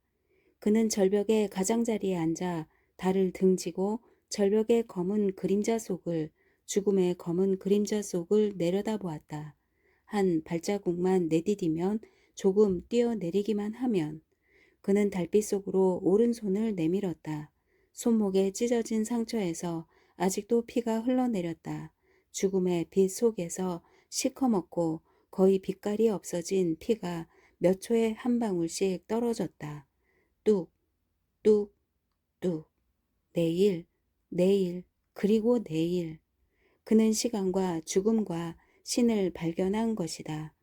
그는 절벽의 가장자리에 앉아 달을 등지고 절벽의 검은 그림자 속을 죽음의 검은 그림자 속을 내려다보았다. 한 발자국만 내디디면 조금 뛰어내리기만 하면 그는 달빛 속으로 오른손을 내밀었다. 손목에 찢어진 상처에서 아직도 피가 흘러내렸다. 죽음의 빛 속에서 시커멓고 거의 빛깔이 없어진 피가 몇 초에 한 방울씩 떨어졌다. 뚝, 뚝, 뚝. 내일, 내일, 그리고 내일. 그는 시간과 죽음과 신을 발견한 것이다.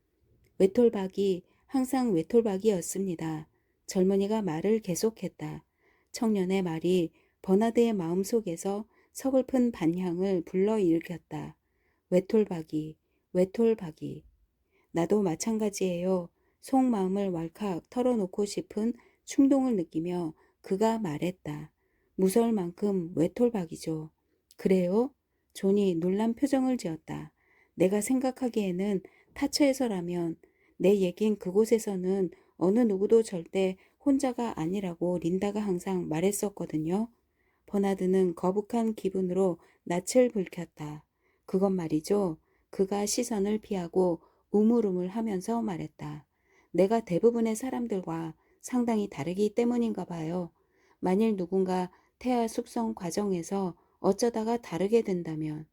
외톨박이, 항상 외톨박이였습니다. 젊은이가 말을 계속했다. 청년의 말이 버나드의 마음속에서 서글픈 반향을 불러일으켰다. 외톨박이, 외톨박이. 나도 마찬가지예요. 속마음을 왈칵 털어놓고 싶은 충동을 느끼며 그가 말했다. 무서울 만큼 외톨박이죠. 그래요? 존이 놀란 표정을 지었다. 내가 생각하기에는 타처에서라면 내 얘긴 그곳에서는 어느 누구도 절대 혼자가 아니라고 린다가 항상 말했었거든요. 버나드는 거북한 기분으로 낯을 붉혔다. 그건 말이죠. 그가 시선을 피하고 우물우물하면서 말했다. 내가 대부분의 사람들과 상당히 다르기 때문인가 봐요. 만일 누군가 태아 숙성 과정에서 어쩌다가 다르게 된다면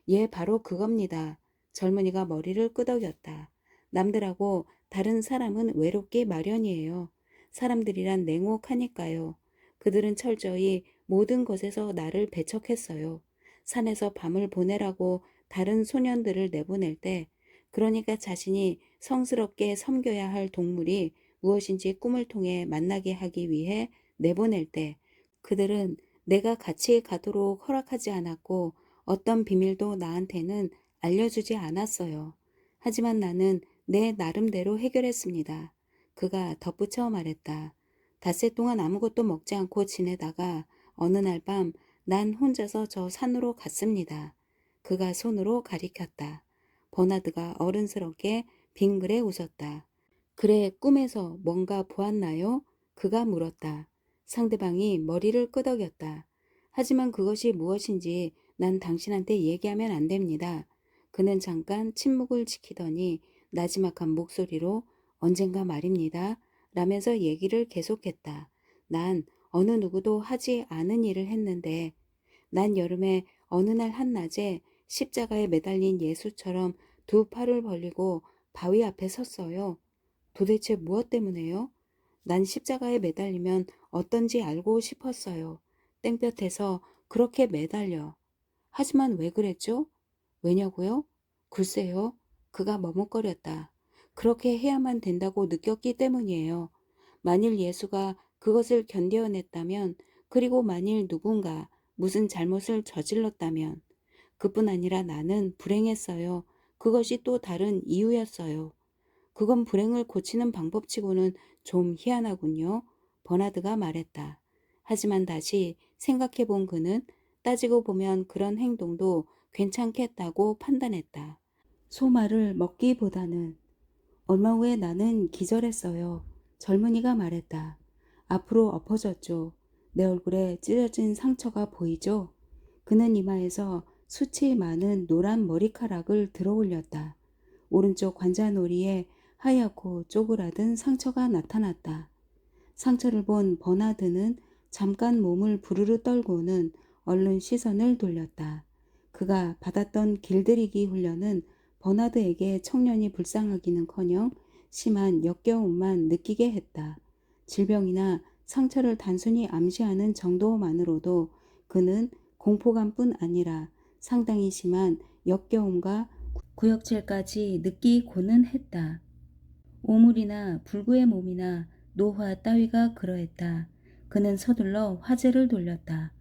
예, 바로 그겁니다. 젊은이가 머리를 끄덕였다. 남들하고 다른 사람은 외롭기 마련이에요. 사람들이란 냉혹하니까요. 그들은 철저히 모든 것에서 나를 배척했어요. 산에서 밤을 보내라고 다른 소년들을 내보낼 때, 그러니까 자신이 성스럽게 섬겨야 할 동물이 무엇인지 꿈을 통해 만나게 하기 위해 내보낼 때, 그들은 내가 같이 가도록 허락하지 않았고 어떤 비밀도 나한테는 알려주지 않았어요. 하지만 나는 내 나름대로 해결했습니다. 그가 덧붙여 말했다. 닷새 동안 아무것도 먹지 않고 지내다가 어느 날 밤 난 혼자서 저 산으로 갔습니다. 그가 손으로 가리켰다. 버나드가 어른스럽게 빙그레 웃었다. 그래, 꿈에서 뭔가 보았나요? 그가 물었다. 상대방이 머리를 끄덕였다. 하지만 그것이 무엇인지 난 당신한테 얘기하면 안 됩니다. 그는 잠깐 침묵을 지키더니 나지막한 목소리로 언젠가 말입니다. 라면서 얘기를 계속했다. 난 어느 누구도 하지 않은 일을 했는데 난 여름에 어느 날 한낮에 십자가에 매달린 예수처럼 두 팔을 벌리고 바위 앞에 섰어요. 도대체 무엇 때문에요? 난 십자가에 매달리면 어떤지 알고 싶었어요. 땡볕에서 그렇게 매달려. 하지만 왜 그랬죠? 왜냐고요? 글쎄요. 그가 머뭇거렸다. 그렇게 해야만 된다고 느꼈기 때문이에요. 만일 예수가 그것을 견뎌냈다면, 그리고 만일 누군가 무슨 잘못을 저질렀다면, 그뿐 아니라 나는 불행했어요. 그것이 또 다른 이유였어요. 그건 불행을 고치는 방법치고는 좀 희한하군요. 버나드가 말했다. 하지만 다시 생각해 본 그는 따지고 보면 그런 행동도 괜찮겠다고 판단했다. 소말을 먹기보다는. 얼마 후에 나는 기절했어요. 젊은이가 말했다. 앞으로 엎어졌죠. 내 얼굴에 찢어진 상처가 보이죠? 그는 이마에서 수치 많은 노란 머리카락을 들어 올렸다. 오른쪽 관자놀이에 하얗고 쪼그라든 상처가 나타났다. 상처를 본 버나드는 잠깐 몸을 부르르 떨고는 얼른 시선을 돌렸다. 그가 받았던 길들이기 훈련은 버나드에게 청년이 불쌍하기는커녕 심한 역겨움만 느끼게 했다. 질병이나 상처를 단순히 암시하는 정도만으로도 그는 공포감뿐 아니라 상당히 심한 역겨움과 구역질까지 느끼고는 했다. 오물이나 불구의 몸이나 노화 따위가 그러했다. 그는 서둘러 화제를 돌렸다.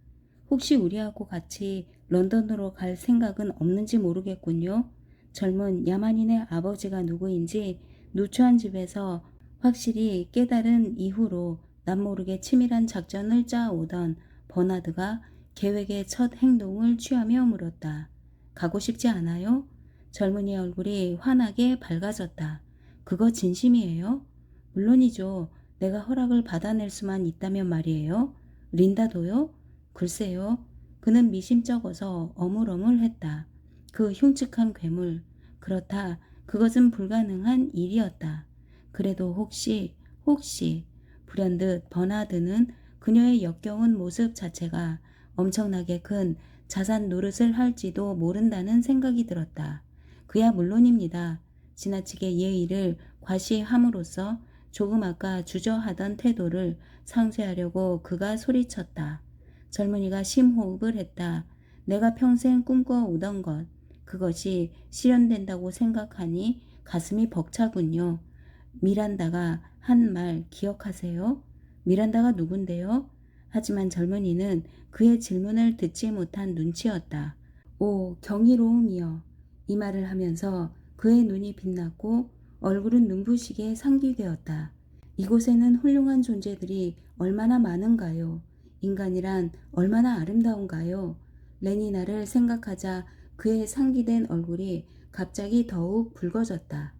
혹시 우리하고 같이 런던으로 갈 생각은 없는지 모르겠군요. 젊은 야만인의 아버지가 누구인지 누추한 집에서 확실히 깨달은 이후로 남모르게 치밀한 작전을 짜오던 버나드가 계획의 첫 행동을 취하며 물었다. 가고 싶지 않아요? 젊은이의 얼굴이 환하게 밝아졌다. 그거 진심이에요? 물론이죠. 내가 허락을 받아낼 수만 있다면 말이에요. 린다도요? 글쎄요. 그는 미심쩍어서 어물어물했다. 그 흉측한 괴물. 그렇다. 그것은 불가능한 일이었다. 그래도 혹시 불현듯 버나드는 그녀의 역겨운 모습 자체가 엄청나게 큰 자산 노릇을 할지도 모른다는 생각이 들었다. 그야 물론입니다. 지나치게 예의를 과시함으로써 조금 아까 주저하던 태도를 상쇄하려고 그가 소리쳤다. 젊은이가 심호흡을 했다. 내가 평생 꿈꿔오던 것, 그것이 실현된다고 생각하니 가슴이 벅차군요. 미란다가 한 말 기억하세요? 미란다가 누군데요? 하지만 젊은이는 그의 질문을 듣지 못한 눈치였다. 오, 경이로움이여. 이 말을 하면서 그의 눈이 빛났고 얼굴은 눈부시게 상기되었다. 이곳에는 훌륭한 존재들이 얼마나 많은가요? 인간이란 얼마나 아름다운가요? 레니나를 생각하자 그의 상기된 얼굴이 갑자기 더욱 붉어졌다.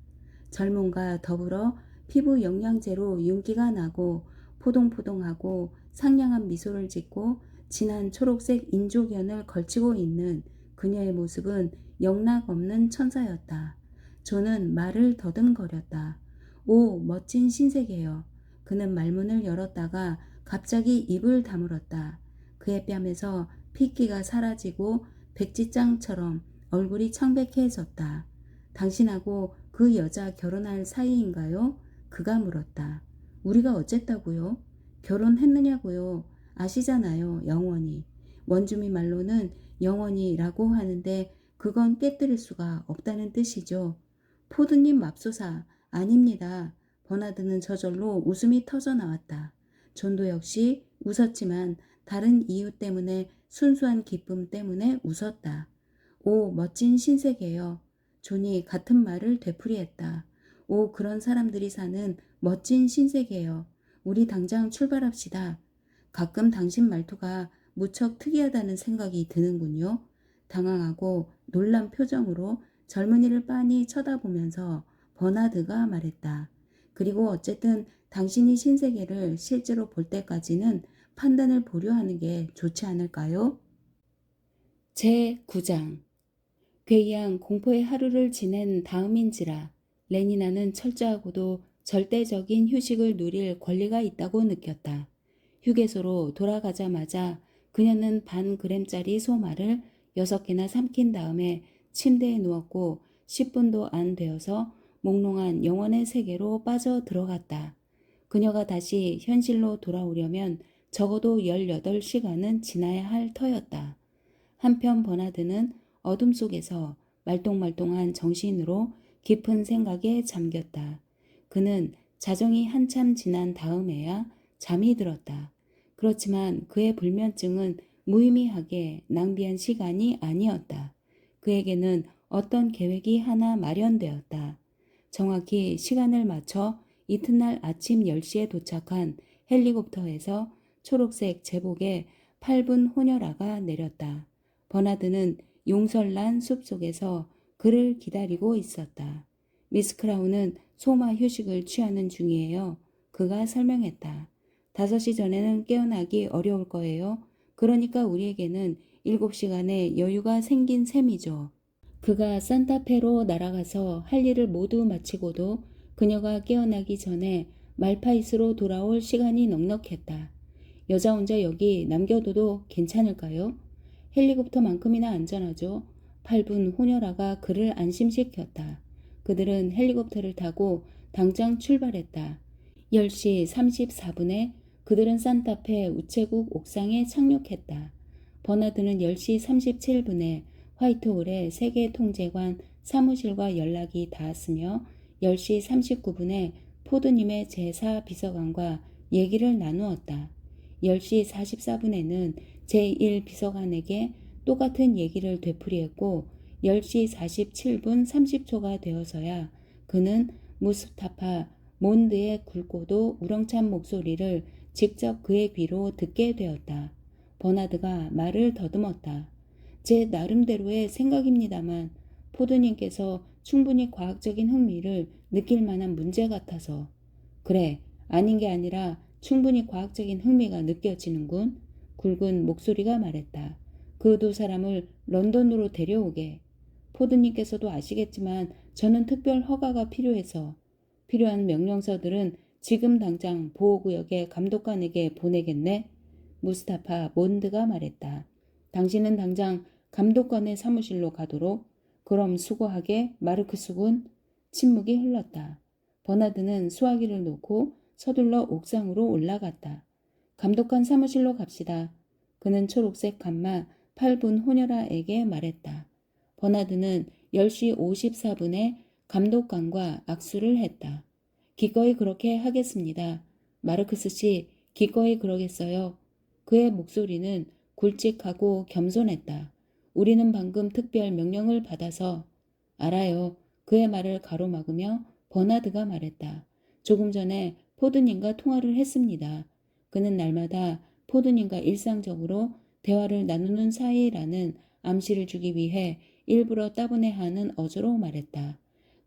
젊음과 더불어 피부 영양제로 윤기가 나고 포동포동하고 상냥한 미소를 짓고 진한 초록색 인조견을 걸치고 있는 그녀의 모습은 영락없는 천사였다. 존은 말을 더듬거렸다. 오, 멋진 신세계여. 그는 말문을 열었다가 갑자기 입을 다물었다. 그의 뺨에서 핏기가 사라지고 백지장처럼 얼굴이 청백해졌다. 당신하고 그 여자 결혼할 사이인가요? 그가 물었다. 우리가 어쨌다고요? 결혼했느냐고요? 아시잖아요, 영원히. 원주민 말로는 영원히라고 하는데 그건 깨뜨릴 수가 없다는 뜻이죠. 포드님 맙소사, 아닙니다. 버나드는 저절로 웃음이 터져 나왔다. 존도 역시 웃었지만 다른 이유 때문에 순수한 기쁨 때문에 웃었다. 오, 멋진 신세계여. 존이 같은 말을 되풀이했다. 오, 그런 사람들이 사는 멋진 신세계여. 우리 당장 출발합시다. 가끔 당신 말투가 무척 특이하다는 생각이 드는군요. 당황하고 놀란 표정으로 젊은이를 빤히 쳐다보면서 버나드가 말했다. 그리고 어쨌든 당신이 신세계를 실제로 볼 때까지는 판단을 보류하는 게 좋지 않을까요? 제9장 괴이한 공포의 하루를 지낸 다음인지라 레니나는 철저하고도 절대적인 휴식을 누릴 권리가 있다고 느꼈다. 휴게소로 돌아가자마자 그녀는 반 그램짜리 소말을 6개나 삼킨 다음에 침대에 누웠고 10분도 안 되어서 몽롱한 영혼의 세계로 빠져 들어갔다. 그녀가 다시 현실로 돌아오려면 적어도 18시간은 지나야 할 터였다. 한편 버나드는 어둠 속에서 말똥말똥한 정신으로 깊은 생각에 잠겼다. 그는 자정이 한참 지난 다음에야 잠이 들었다. 그렇지만 그의 불면증은 무의미하게 낭비한 시간이 아니었다. 그에게는 어떤 계획이 하나 마련되었다. 정확히 시간을 맞춰 이튿날 아침 10시에 도착한 헬리콥터에서 초록색 제복의 8분 호녀라가 내렸다. 버나드는 용설난 숲속에서 그를 기다리고 있었다. 미스 크라운은 소마 휴식을 취하는 중이에요. 그가 설명했다. 5시 전에는 깨어나기 어려울 거예요. 그러니까 우리에게는 7시간의 여유가 생긴 셈이죠. 그가 산타페로 날아가서 할 일을 모두 마치고도 그녀가 깨어나기 전에 말파이스로 돌아올 시간이 넉넉했다. 여자 혼자 여기 남겨둬도 괜찮을까요? 헬리콥터만큼이나 안전하죠. 8분 호녀라가 그를 안심시켰다. 그들은 헬리콥터를 타고 당장 출발했다. 10시 34분에 그들은 산타페 우체국 옥상에 착륙했다. 버나드는 10시 37분에 화이트홀의 세계통제관 사무실과 연락이 닿았으며 10시 39분에 포드님의 제사 비서관과 얘기를 나누었다. 10시 44분에는 제1비서관에게 똑같은 얘기를 되풀이했고 10시 47분 30초가 되어서야 그는 무스타파 몬드의 굵고도 우렁찬 목소리를 직접 그의 귀로 듣게 되었다. 버나드가 말을 더듬었다. 제 나름대로의 생각입니다만 포드님께서 충분히 과학적인 흥미를 느낄 만한 문제 같아서. 그래, 아닌 게 아니라 충분히 과학적인 흥미가 느껴지는군. 굵은 목소리가 말했다. 그 두 사람을 런던으로 데려오게. 포드님께서도 아시겠지만 저는 특별 허가가 필요해서 필요한 명령서들은 지금 당장 보호구역의 감독관에게 보내겠네. 무스타파 몬드가 말했다. 당신은 당장 감독관의 사무실로 가도록. 그럼 수고하게 마르크스 군. 침묵이 흘렀다. 버나드는 수화기를 놓고 서둘러 옥상으로 올라갔다. 감독관 사무실로 갑시다. 그는 초록색 간마 8분 호녀라에게 말했다. 버나드는 10시 54분에 감독관과 악수를 했다. 기꺼이 그렇게 하겠습니다. 마르크스 씨, 기꺼이 그러겠어요. 그의 목소리는 굵직하고 겸손했다. 우리는 방금 특별 명령을 받아서. 알아요. 그의 말을 가로막으며 버나드가 말했다. 조금 전에 포드님과 통화를 했습니다. 그는 날마다 포드님과 일상적으로 대화를 나누는 사이라는 암시를 주기 위해 일부러 따분해하는 어조로 말했다.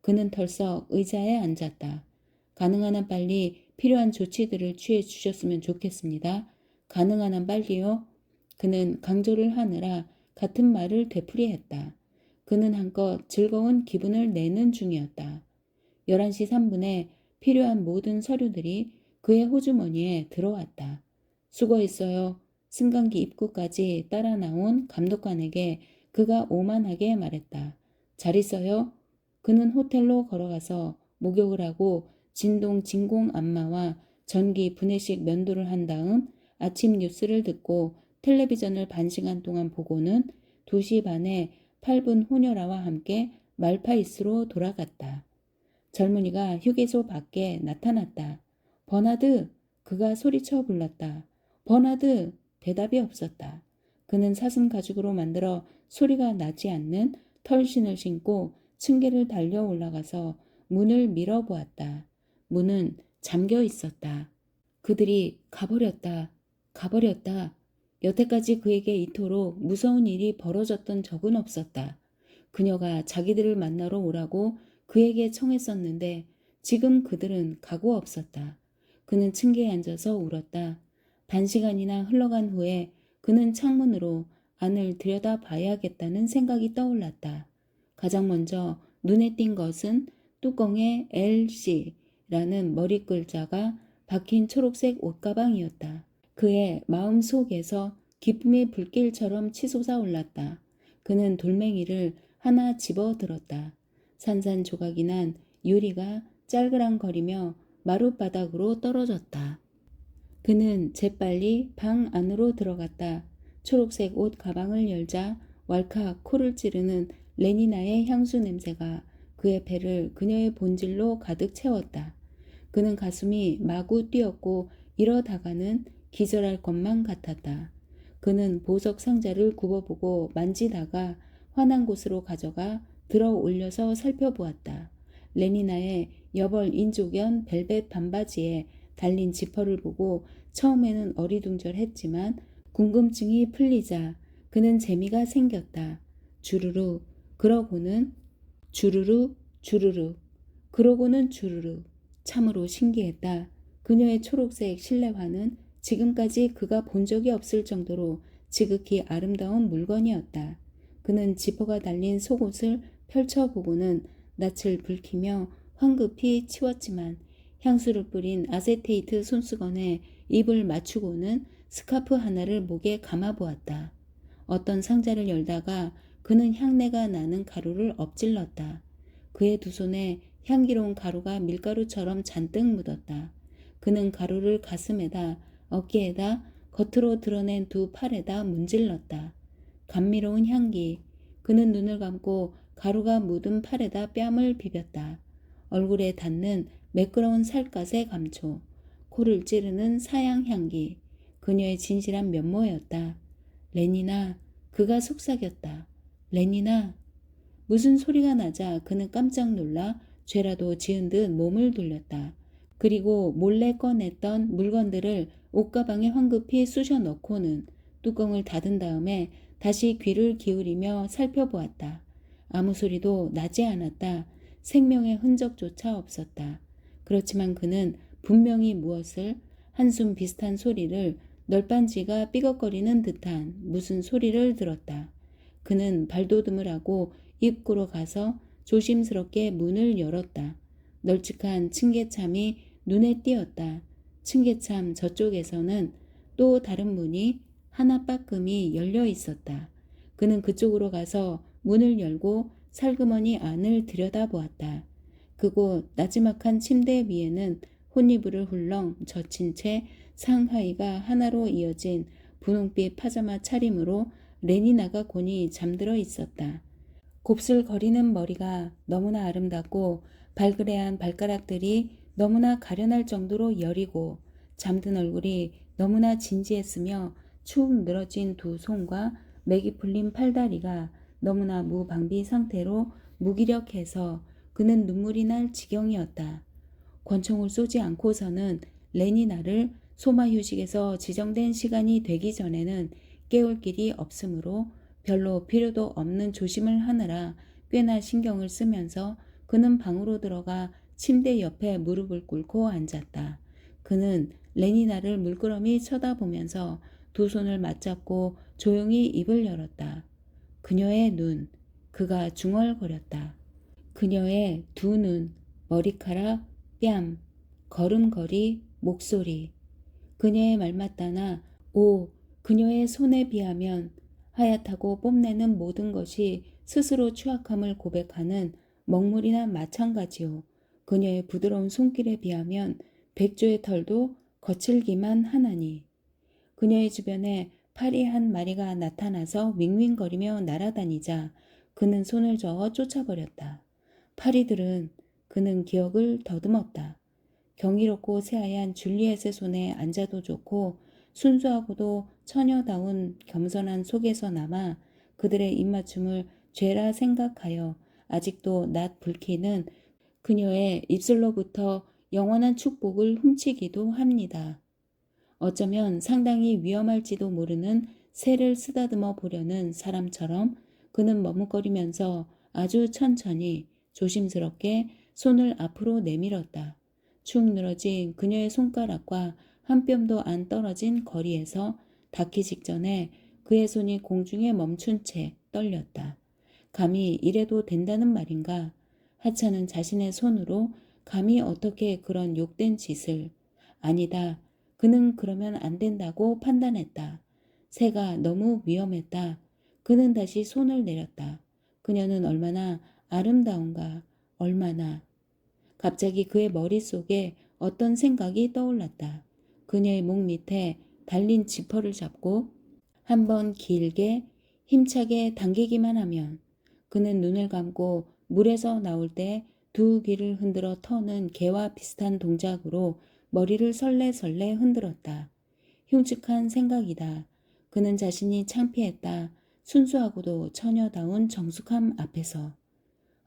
그는 털썩 의자에 앉았다. 가능한 한 빨리 필요한 조치들을 취해 주셨으면 좋겠습니다. 가능한 한 빨리요? 그는 강조를 하느라 같은 말을 되풀이했다. 그는 한껏 즐거운 기분을 내는 중이었다. 11시 3분에 필요한 모든 서류들이 그의 호주머니에 들어왔다. 수고했어요. 승강기 입구까지 따라 나온 감독관에게 그가 오만하게 말했다. 잘 있어요? 그는 호텔로 걸어가서 목욕을 하고 진동 진공 안마와 전기 분해식 면도를 한 다음 아침 뉴스를 듣고 텔레비전을 반시간 동안 보고는 2시 반에 8분 호녀라와 함께 말파이스로 돌아갔다. 젊은이가 휴게소 밖에 나타났다. 버나드! 그가 소리쳐 불렀다. 버나드! 대답이 없었다. 그는 사슴 가죽으로 만들어 소리가 나지 않는 털신을 신고 층계를 달려 올라가서 문을 밀어보았다. 문은 잠겨 있었다. 그들이 가버렸다. 가버렸다. 여태까지 그에게 이토록 무서운 일이 벌어졌던 적은 없었다. 그녀가 자기들을 만나러 오라고 그에게 청했었는데 지금 그들은 가고 없었다. 그는 층계에 앉아서 울었다. 반시간이나 흘러간 후에 그는 창문으로 안을 들여다봐야겠다는 생각이 떠올랐다. 가장 먼저 눈에 띈 것은 뚜껑에 LC라는 머리 글자가 박힌 초록색 옷가방이었다. 그의 마음 속에서 기쁨이 불길처럼 치솟아 올랐다. 그는 돌멩이를 하나 집어들었다. 산산조각이 난 유리가 짤그랑거리며 마룻바닥으로 떨어졌다. 그는 재빨리 방 안으로 들어갔다. 초록색 옷 가방을 열자 왈칵 코를 찌르는 레니나의 향수 냄새가 그의 배를 그녀의 본질로 가득 채웠다. 그는 가슴이 마구 뛰었고 이러다가는 기절할 것만 같았다. 그는 보석 상자를 굽어보고 만지다가 환한 곳으로 가져가 들어 올려서 살펴보았다. 레니나의 여벌 인조견 벨벳 반바지에 달린 지퍼를 보고 처음에는 어리둥절했지만 궁금증이 풀리자 그는 재미가 생겼다. 주르르, 그러고는 주르르, 주르르, 그러고는 주르르. 참으로 신기했다. 그녀의 초록색 실내화는 지금까지 그가 본 적이 없을 정도로 지극히 아름다운 물건이었다. 그는 지퍼가 달린 속옷을 펼쳐보고는 낯을 붉히며 황급히 치웠지만 향수를 뿌린 아세테이트 손수건에 입을 맞추고는 스카프 하나를 목에 감아보았다. 어떤 상자를 열다가 그는 향내가 나는 가루를 엎질렀다. 그의 두 손에 향기로운 가루가 밀가루처럼 잔뜩 묻었다. 그는 가루를 가슴에다, 어깨에다, 겉으로 드러낸 두 팔에다 문질렀다. 감미로운 향기. 그는 눈을 감고 가루가 묻은 팔에다 뺨을 비볐다. 얼굴에 닿는 매끄러운 살갗의 감초. 코를 찌르는 사양 향기. 그녀의 진실한 면모였다. 레니나, 그가 속삭였다. 레니나. 무슨 소리가 나자 그는 깜짝 놀라 죄라도 지은 듯 몸을 돌렸다. 그리고 몰래 꺼냈던 물건들을 옷가방에 황급히 쑤셔 넣고는 뚜껑을 닫은 다음에 다시 귀를 기울이며 살펴보았다. 아무 소리도 나지 않았다. 생명의 흔적조차 없었다. 그렇지만 그는 분명히 무엇을, 한숨 비슷한 소리를, 널빤지가 삐걱거리는 듯한 무슨 소리를 들었다. 그는 발돋움을 하고 입구로 가서 조심스럽게 문을 열었다. 널찍한 층계참이 눈에 띄었다. 층계참 저쪽에서는 또 다른 문이 하나 빠끔히 열려 있었다. 그는 그쪽으로 가서 문을 열고 살그머니 안을 들여다보았다. 그곳 나지막한 침대 위에는 혼이불을 훌렁 젖힌 채 상하의가 하나로 이어진 분홍빛 파자마 차림으로 레니나가 곤히 잠들어 있었다. 곱슬거리는 머리가 너무나 아름답고 발그레한 발가락들이 너무나 가련할 정도로 여리고 잠든 얼굴이 너무나 진지했으며 축 늘어진 두 손과 맥이 풀린 팔다리가 너무나 무방비 상태로 무기력해서 그는 눈물이 날 지경이었다. 권총을 쏘지 않고서는 레니나를 소마휴식에서 지정된 시간이 되기 전에는 깨울 길이 없으므로 별로 필요도 없는 조심을 하느라 꽤나 신경을 쓰면서 그는 방으로 들어가 침대 옆에 무릎을 꿇고 앉았다. 그는 레니나를 물끄러미 쳐다보면서 두 손을 맞잡고 조용히 입을 열었다. 그녀의 눈, 그가 중얼거렸다. 그녀의 두 눈, 머리카락, 뺨, 걸음걸이, 목소리. 그녀의 말맞다나 그녀의 손에 비하면 하얗다고 뽐내는 모든 것이 스스로 추악함을 고백하는 먹물이나 마찬가지요. 그녀의 부드러운 손길에 비하면 백조의 털도 거칠기만 하나니. 그녀의 주변에 파리 한 마리가 나타나서 윙윙거리며 날아다니자 그는 손을 저어 쫓아버렸다. 파리들은 그는 기억을 더듬었다. 경이롭고 새하얀 줄리엣의 손에 앉아도 좋고 순수하고도 처녀다운 겸손한 속에서 남아 그들의 입맞춤을 죄라 생각하여 아직도 낯 붉히는 그녀의 입술로부터 영원한 축복을 훔치기도 합니다. 어쩌면 상당히 위험할지도 모르는 새를 쓰다듬어 보려는 사람처럼 그는 머뭇거리면서 아주 천천히 조심스럽게 손을 앞으로 내밀었다. 축 늘어진 그녀의 손가락과 한 뼘도 안 떨어진 거리에서 닿기 직전에 그의 손이 공중에 멈춘 채 떨렸다. 감히 이래도 된다는 말인가? 하찮은 자신의 손으로 감히 어떻게 그런 욕된 짓을. 아니다. 그는 그러면 안 된다고 판단했다. 새가 너무 위험했다. 그는 다시 손을 내렸다. 그녀는 얼마나 아름다운가. 얼마나. 갑자기 그의 머릿속에 어떤 생각이 떠올랐다. 그녀의 목 밑에 달린 지퍼를 잡고 한번 길게 힘차게 당기기만 하면 그는 눈을 감고 물에서 나올 때 두 귀를 흔들어 터는 개와 비슷한 동작으로 머리를 설레설레 흔들었다. 흉측한 생각이다. 그는 자신이 창피했다. 순수하고도 처녀다운 정숙함 앞에서.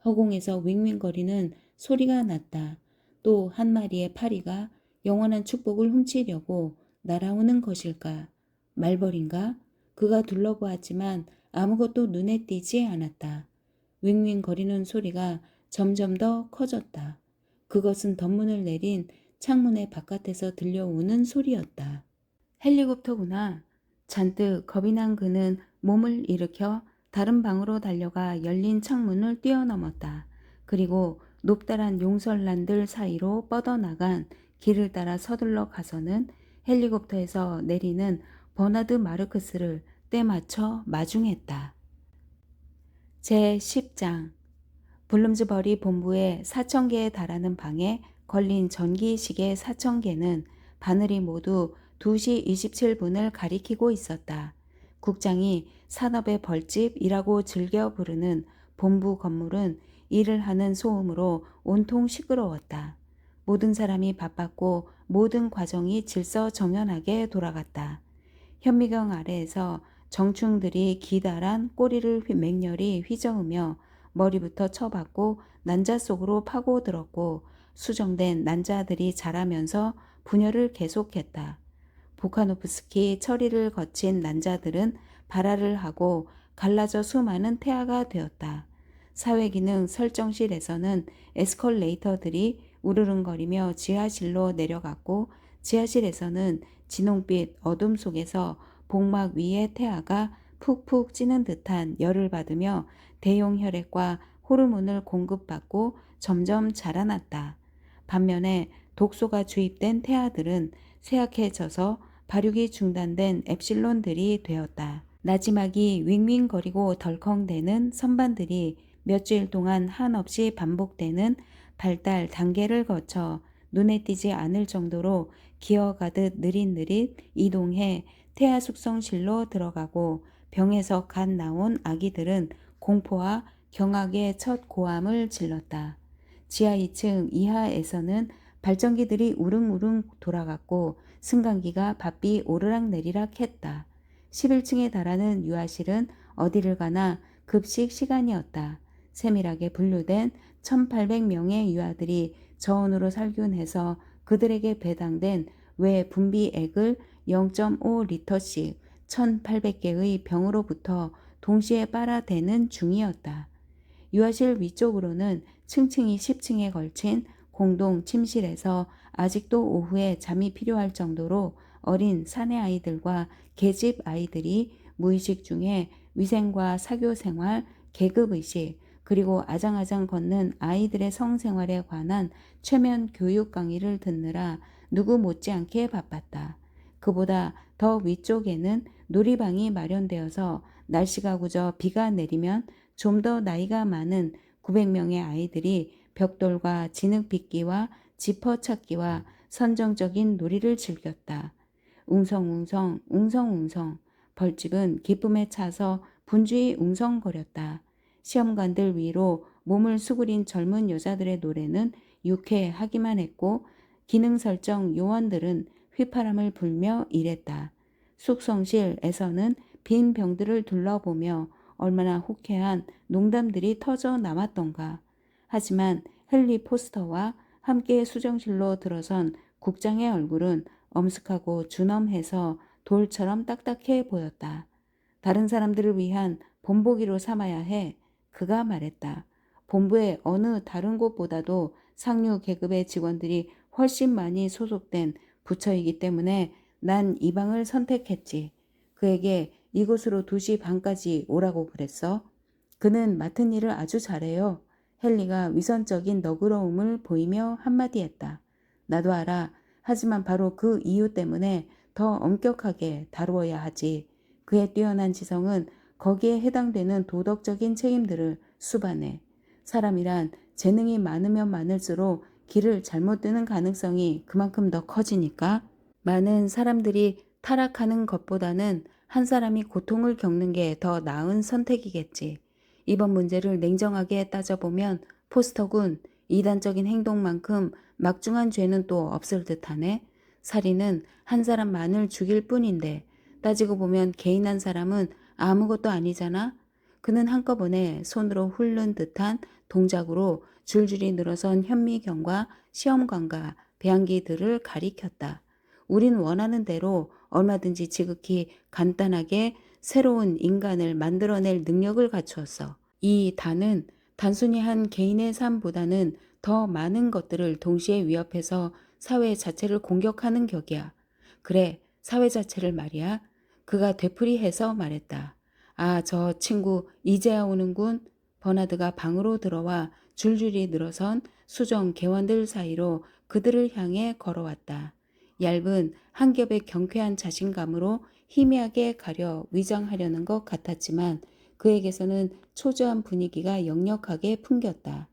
허공에서 윙윙거리는 소리가 났다. 또 한 마리의 파리가 영원한 축복을 훔치려고 날아오는 것일까? 말벌인가? 그가 둘러보았지만 아무것도 눈에 띄지 않았다. 윙윙거리는 소리가 점점 더 커졌다. 그것은 덧문을 내린 창문의 바깥에서 들려오는 소리였다. 헬리콥터구나. 잔뜩 겁이 난 그는 몸을 일으켜 다른 방으로 달려가 열린 창문을 뛰어넘었다. 그리고 높다란 용설란들 사이로 뻗어나간 길을 따라 서둘러 가서는 헬리콥터에서 내리는 버나드 마르크스를 때맞춰 마중했다. 제10장 블룸즈버리 본부의 4,000개에 달하는 방에 걸린 전기시계 4,000개는 바늘이 모두 2시 27분을 가리키고 있었다. 국장이 산업의 벌집이라고 즐겨 부르는 본부 건물은 일을 하는 소음으로 온통 시끄러웠다. 모든 사람이 바빴고 모든 과정이 질서정연하게 돌아갔다. 현미경 아래에서 정충들이 기다란 꼬리를 맹렬히 휘저으며 머리부터 쳐박고 난자 속으로 파고들었고 수정된 난자들이 자라면서 분열을 계속했다. 보카노프스키 처리를 거친 난자들은 발화를 하고 갈라져 수많은 태아가 되었다. 사회기능 설정실에서는 에스컬레이터들이 우르릉거리며 지하실로 내려갔고 지하실에서는 진홍빛 어둠 속에서 복막 위의 태아가 푹푹 찌는 듯한 열을 받으며 대용 혈액과 호르몬을 공급받고 점점 자라났다. 반면에 독소가 주입된 태아들은 쇠약해져서 발육이 중단된 엡실론들이 되었다. 나지막이 윙윙거리고 덜컹대는 선반들이 몇 주일 동안 한없이 반복되는 발달 단계를 거쳐 눈에 띄지 않을 정도로 기어가듯 느릿느릿 이동해 태아 숙성실로 들어가고 병에서 갓 나온 아기들은 공포와 경악의 첫 고함을 질렀다. 지하 2층 이하에서는 발전기들이 우릉우릉 돌아갔고 승강기가 바삐 오르락내리락 했다. 11층에 달하는 유아실은 어디를 가나 급식 시간이었다. 세밀하게 분류된 1800명의 유아들이 저온으로 살균해서 그들에게 배당된 외 분비액을 0.5리터씩 1800개의 병으로부터 동시에 빨아대는 중이었다. 유아실 위쪽으로는 층층이 10층에 걸친 공동 침실에서 아직도 오후에 잠이 필요할 정도로 어린 사내 아이들과 계집 아이들이 무의식 중에 위생과 사교생활, 계급의식, 그리고 아장아장 걷는 아이들의 성생활에 관한 최면 교육 강의를 듣느라 누구 못지않게 바빴다. 그보다 더 위쪽에는 놀이방이 마련되어서 날씨가 굳어 비가 내리면 좀 더 나이가 많은 900명의 아이들이 벽돌과 진흙빚기와 지퍼찾기와 선정적인 놀이를 즐겼다. 웅성웅성 웅성웅성 벌집은 기쁨에 차서 분주히 웅성거렸다. 시험관들 위로 몸을 수그린 젊은 여자들의 노래는 유쾌하기만 했고 기능설정 요원들은 휘파람을 불며 일했다. 숙성실에서는 빈 병들을 둘러보며 얼마나 호쾌한 농담들이 터져 나왔던가. 하지만 헨리 포스터와 함께 수정실로 들어선 국장의 얼굴은 엄숙하고 준엄해서 돌처럼 딱딱해 보였다. 다른 사람들을 위한 본보기로 삼아야 해. 그가 말했다. 본부의 어느 다른 곳보다도 상류 계급의 직원들이 훨씬 많이 소속된 부처이기 때문에 난 이 방을 선택했지. 그에게 이곳으로 2시 반까지 오라고 그랬어. 그는 맡은 일을 아주 잘해요. 헨리가 위선적인 너그러움을 보이며 한마디 했다. 나도 알아. 하지만 바로 그 이유 때문에 더 엄격하게 다루어야 하지. 그의 뛰어난 지성은 거기에 해당되는 도덕적인 책임들을 수반해. 사람이란 재능이 많으면 많을수록 길을 잘못 드는 가능성이 그만큼 더 커지니까. 많은 사람들이 타락하는 것보다는 한 사람이 고통을 겪는 게 더 나은 선택이겠지. 이번 문제를 냉정하게 따져보면 포스터군 이단적인 행동만큼 막중한 죄는 또 없을 듯하네. 살인은 한 사람만을 죽일 뿐인데 따지고 보면 개인 한 사람은 아무것도 아니잖아. 그는 한꺼번에 손으로 훑는 듯한 동작으로 줄줄이 늘어선 현미경과 시험관과 배양기들을 가리켰다. 우린 원하는 대로 얼마든지 지극히 간단하게 새로운 인간을 만들어낼 능력을 갖추었어. 이 단은 단순히 한 개인의 삶보다는 더 많은 것들을 동시에 위협해서 사회 자체를 공격하는 격이야. 그래, 사회 자체를 말이야. 그가 되풀이해서 말했다. 아, 저 친구 이제야 오는군. 버나드가 방으로 들어와 줄줄이 늘어선 수정 개원들 사이로 그들을 향해 걸어왔다. 얇은 한 겹의 경쾌한 자신감으로 희미하게 가려 위장하려는 것 같았지만 그에게서는 초조한 분위기가 역력하게 풍겼다.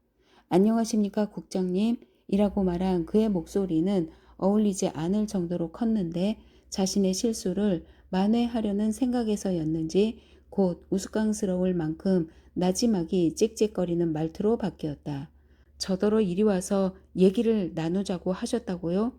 안녕하십니까 국장님? 이라고 말한 그의 목소리는 어울리지 않을 정도로 컸는데 자신의 실수를 만회하려는 생각에서였는지 곧 우스꽝스러울 만큼 나지막이 찍찍거리는 말투로 바뀌었다. 저더러 이리 와서 얘기를 나누자고 하셨다고요?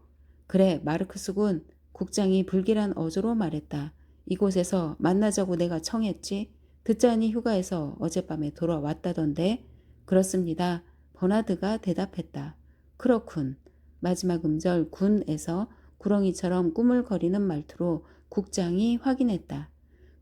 그래, 마르크스군. 국장이 불길한 어조로 말했다. 이곳에서 만나자고 내가 청했지. 듣자니 휴가에서 어젯밤에 돌아왔다던데. 그렇습니다. 버나드가 대답했다. 그렇군. 마지막 음절 군에서 구렁이처럼 꾸물거리는 말투로 국장이 확인했다.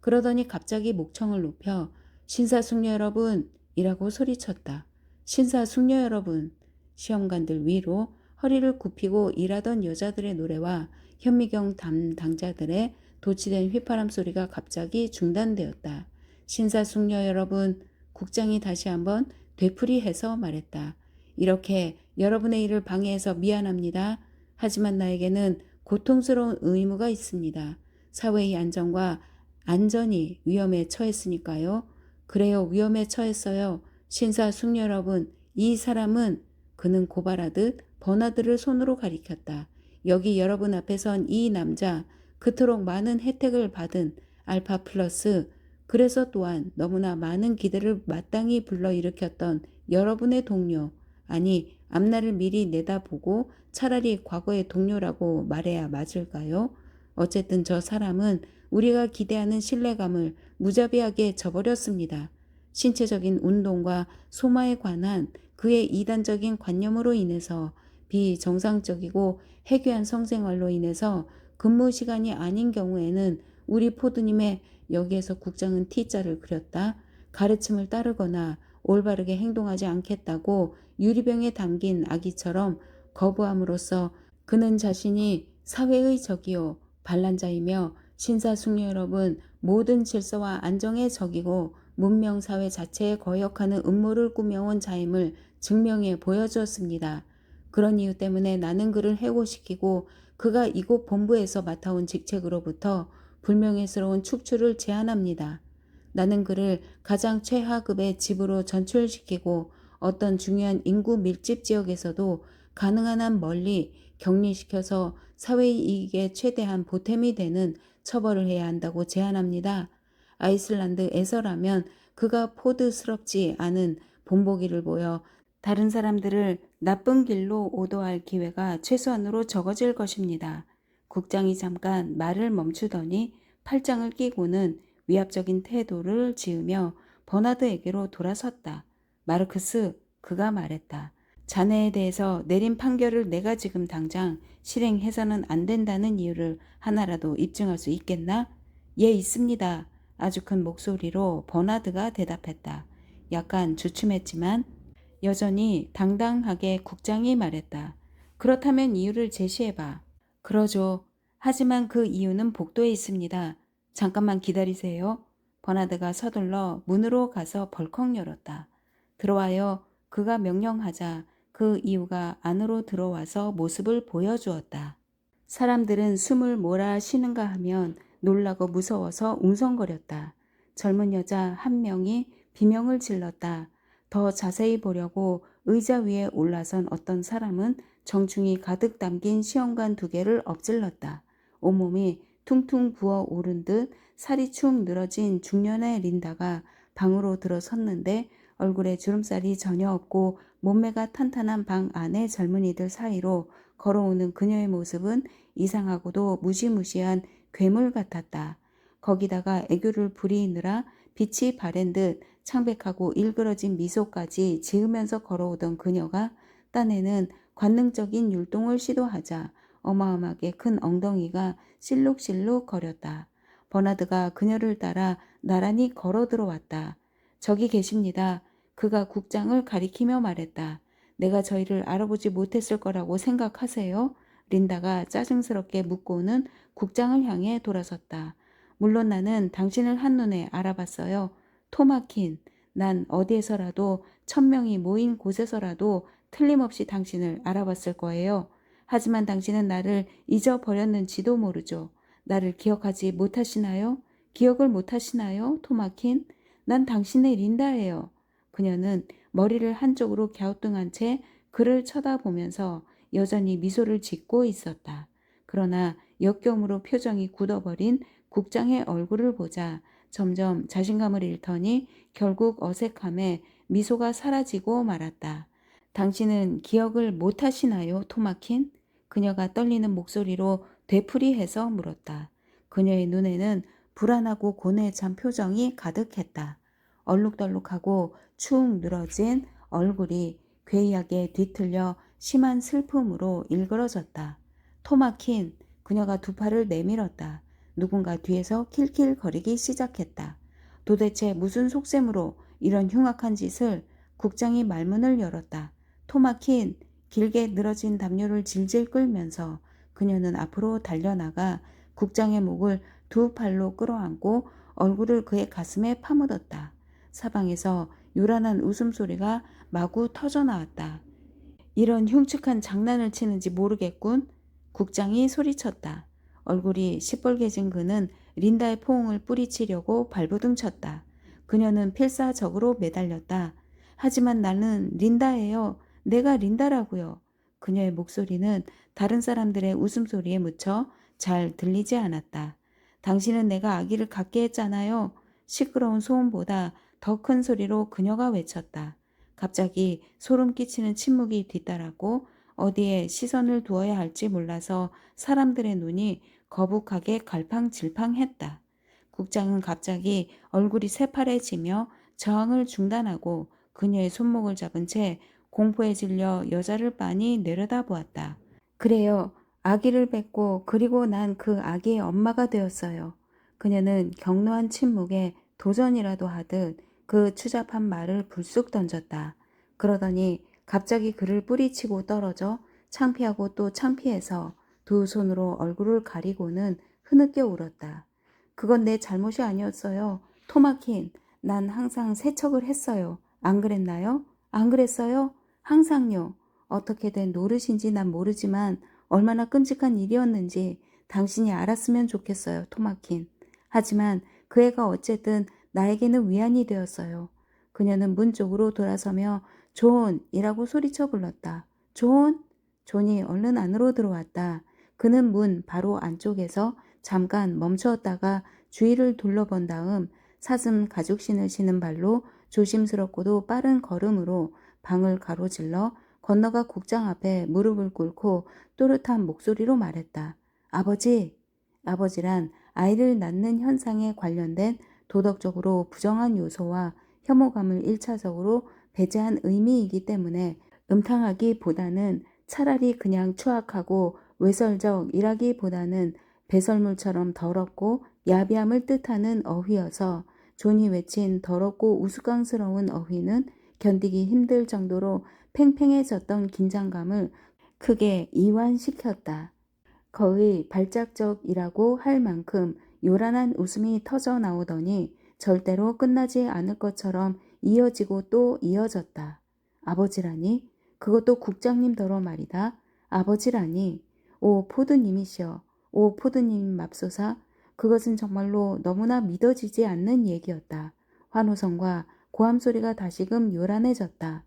그러더니 갑자기 목청을 높여 신사숙녀 여러분! 이라고 소리쳤다. 신사숙녀 여러분! 시험관들 위로 허리를 굽히고 일하던 여자들의 노래와 현미경 담당자들의 도치된 휘파람 소리가 갑자기 중단되었다. 신사숙녀 여러분, 국장이 다시 한번 되풀이해서 말했다. 이렇게 여러분의 일을 방해해서 미안합니다. 하지만 나에게는 고통스러운 의무가 있습니다. 사회의 안전과 안전이 위험에 처했으니까요. 그래요, 위험에 처했어요. 신사숙녀 여러분, 이 사람은 그는 고발하듯 버나드를 손으로 가리켰다. 여기 여러분 앞에 선 이 남자, 그토록 많은 혜택을 받은 알파 플러스, 그래서 또한 너무나 많은 기대를 마땅히 불러일으켰던 여러분의 동료, 아니 앞날을 미리 내다보고 차라리 과거의 동료라고 말해야 맞을까요? 어쨌든 저 사람은 우리가 기대하는 신뢰감을 무자비하게 저버렸습니다. 신체적인 운동과 소마에 관한 그의 이단적인 관념으로 인해서 비정상적이고 해괴한 성생활로 인해서 근무 시간이 아닌 경우에는 우리 포드님의 여기에서 국장은 T자를 그렸다. 가르침을 따르거나 올바르게 행동하지 않겠다고 유리병에 담긴 아기처럼 거부함으로써 그는 자신이 사회의 적이요 반란자이며 신사숙녀 여러분 모든 질서와 안정의 적이고 문명사회 자체에 거역하는 음모를 꾸며온 자임을 증명해 보여주었습니다. 그런 이유 때문에 나는 그를 해고시키고 그가 이곳 본부에서 맡아온 직책으로부터 불명예스러운 축출을 제안합니다. 나는 그를 가장 최하급의 집으로 전출시키고 어떤 중요한 인구 밀집 지역에서도 가능한 한 멀리 격리시켜서 사회의 이익에 최대한 보탬이 되는 처벌을 해야 한다고 제안합니다. 아이슬란드에서라면 그가 포드스럽지 않은 본보기를 보여 다른 사람들을 나쁜 길로 오도할 기회가 최소한으로 적어질 것입니다. 국장이 잠깐 말을 멈추더니 팔짱을 끼고는 위압적인 태도를 지으며 버나드에게로 돌아섰다. 마르크스, 그가 말했다. 자네에 대해서 내린 판결을 내가 지금 당장 실행해서는 안 된다는 이유를 하나라도 입증할 수 있겠나? 예, 있습니다. 아주 큰 목소리로 버나드가 대답했다. 약간 주춤했지만 여전히 당당하게 국장이 말했다. 그렇다면 이유를 제시해봐. 그러죠. 하지만 그 이유는 복도에 있습니다. 잠깐만 기다리세요. 버나드가 서둘러 문으로 가서 벌컥 열었다. 들어와요. 그가 명령하자 그 이유가 안으로 들어와서 모습을 보여주었다. 사람들은 숨을 몰아 쉬는가 하면 놀라고 무서워서 웅성거렸다. 젊은 여자 한 명이 비명을 질렀다. 더 자세히 보려고 의자 위에 올라선 어떤 사람은 정충이 가득 담긴 시험관 2개를 엎질렀다. 온몸이 퉁퉁 부어오른 듯 살이 축 늘어진 중년의 린다가 방으로 들어섰는데 얼굴에 주름살이 전혀 없고 몸매가 탄탄한 방 안의 젊은이들 사이로 걸어오는 그녀의 모습은 이상하고도 무시무시한 괴물 같았다. 거기다가 애교를 부리느라 빛이 바랜 듯 창백하고 일그러진 미소까지 지으면서 걸어오던 그녀가 딴에는 관능적인 율동을 시도하자 어마어마하게 큰 엉덩이가 실룩실룩 거렸다. 버나드가 그녀를 따라 나란히 걸어 들어왔다. 저기 계십니다. 그가 국장을 가리키며 말했다. 내가 저희를 알아보지 못했을 거라고 생각하세요? 린다가 짜증스럽게 묻고는 국장을 향해 돌아섰다. 물론 나는 당신을 한눈에 알아봤어요. 토마킨, 난 어디에서라도 1000명이 모인 곳에서라도 틀림없이 당신을 알아봤을 거예요. 하지만 당신은 나를 잊어버렸는지도 모르죠. 나를 기억하지 못하시나요? 기억을 못하시나요, 토마킨? 난 당신의 린다예요. 그녀는 머리를 한쪽으로 갸우뚱한 채 그를 쳐다보면서 여전히 미소를 짓고 있었다. 그러나 역겨움으로 표정이 굳어버린 국장의 얼굴을 보자 점점 자신감을 잃더니 결국 어색함에 미소가 사라지고 말았다. 당신은 기억을 못하시나요, 토마킨? 그녀가 떨리는 목소리로 되풀이해서 물었다. 그녀의 눈에는 불안하고 고뇌에 찬 표정이 가득했다. 얼룩덜룩하고 축 늘어진 얼굴이 괴이하게 뒤틀려 심한 슬픔으로 일그러졌다. 토마킨, 그녀가 2팔을 내밀었다. 누군가 뒤에서 킬킬거리기 시작했다. 도대체 무슨 속셈으로 이런 흉악한 짓을? 국장이 말문을 열었다. 토마킨, 길게 늘어진 담요를 질질 끌면서 그녀는 앞으로 달려나가 국장의 목을 2팔로 끌어안고 얼굴을 그의 가슴에 파묻었다. 사방에서 요란한 웃음소리가 마구 터져나왔다. 이런 흉측한 장난을 치는지 모르겠군. 국장이 소리쳤다. 얼굴이 시뻘개진 그는 린다의 포옹을 뿌리치려고 발버둥쳤다. 그녀는 필사적으로 매달렸다. 하지만 나는 린다예요. 내가 린다라고요. 그녀의 목소리는 다른 사람들의 웃음소리에 묻혀 잘 들리지 않았다. 당신은 내가 아기를 갖게 했잖아요. 시끄러운 소음보다 더 큰 소리로 그녀가 외쳤다. 갑자기 소름 끼치는 침묵이 뒤따랐고 어디에 시선을 두어야 할지 몰라서 사람들의 눈이 거북하게 갈팡질팡했다. 국장은 갑자기 얼굴이 새파래지며 저항을 중단하고 그녀의 손목을 잡은 채 공포에 질려 여자를 빤히 내려다보았다. 그래요. 아기를 뵙고 그리고 난 그 아기의 엄마가 되었어요. 그녀는 격노한 침묵에 도전이라도 하듯 그 추잡한 말을 불쑥 던졌다. 그러더니 갑자기 그를 뿌리치고 떨어져 창피하고 또 창피해서 두 손으로 얼굴을 가리고는 흐느껴 울었다. 그건 내 잘못이 아니었어요. 토마킨, 난 항상 세척을 했어요. 안 그랬나요? 안 그랬어요? 항상요. 어떻게 된 노릇인지 난 모르지만 얼마나 끔찍한 일이었는지 당신이 알았으면 좋겠어요, 토마킨. 하지만 그 애가 어쨌든 나에게는 위안이 되었어요. 그녀는 문 쪽으로 돌아서며 존이라고 소리쳐 불렀다. 존? 존이 얼른 안으로 들어왔다. 그는 문 바로 안쪽에서 잠깐 멈추었다가 주위를 둘러본 다음 사슴 가죽 신을 신은 발로 조심스럽고도 빠른 걸음으로 방을 가로질러 건너가 국장 앞에 무릎을 꿇고 또렷한 목소리로 말했다. 아버지! 아버지란 아이를 낳는 현상에 관련된 도덕적으로 부정한 요소와 혐오감을 1차적으로 배제한 의미이기 때문에 음탕하기보다는 차라리 그냥 추악하고 외설적이라기보다는 배설물처럼 더럽고 야비함을 뜻하는 어휘여서 존이 외친 더럽고 우스꽝스러운 어휘는 견디기 힘들 정도로 팽팽해졌던 긴장감을 크게 이완시켰다. 거의 발작적이라고 할 만큼 요란한 웃음이 터져 나오더니 절대로 끝나지 않을 것처럼 이어지고 또 이어졌다. 아버지라니? 그것도 국장님더러 말이다. 아버지라니? 오 포드님이시여. 오 포드님 맙소사. 그것은 정말로 너무나 믿어지지 않는 얘기였다. 환호성과 고함소리가 다시금 요란해졌다.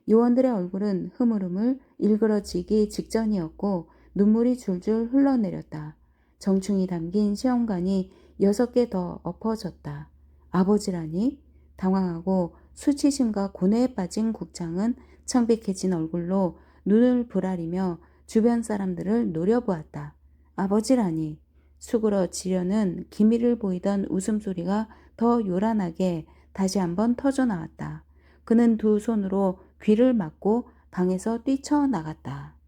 요원들의 얼굴은 흐물흐물 일그러지기 직전이었고 눈물이 줄줄 흘러내렸다. 정충이 담긴 시험관이 6개 더 엎어졌다. 아버지라니? 당황하고 수치심과 고뇌에 빠진 국장은 창백해진 얼굴로 눈을 부라리며 주변 사람들을 노려보았다. 아버지라니? 수그러지려는 기미를 보이던 웃음소리가 더 요란하게 다시 한번 터져 나왔다. 그는 두 손으로 귀를 막고 방에서 뛰쳐나갔다.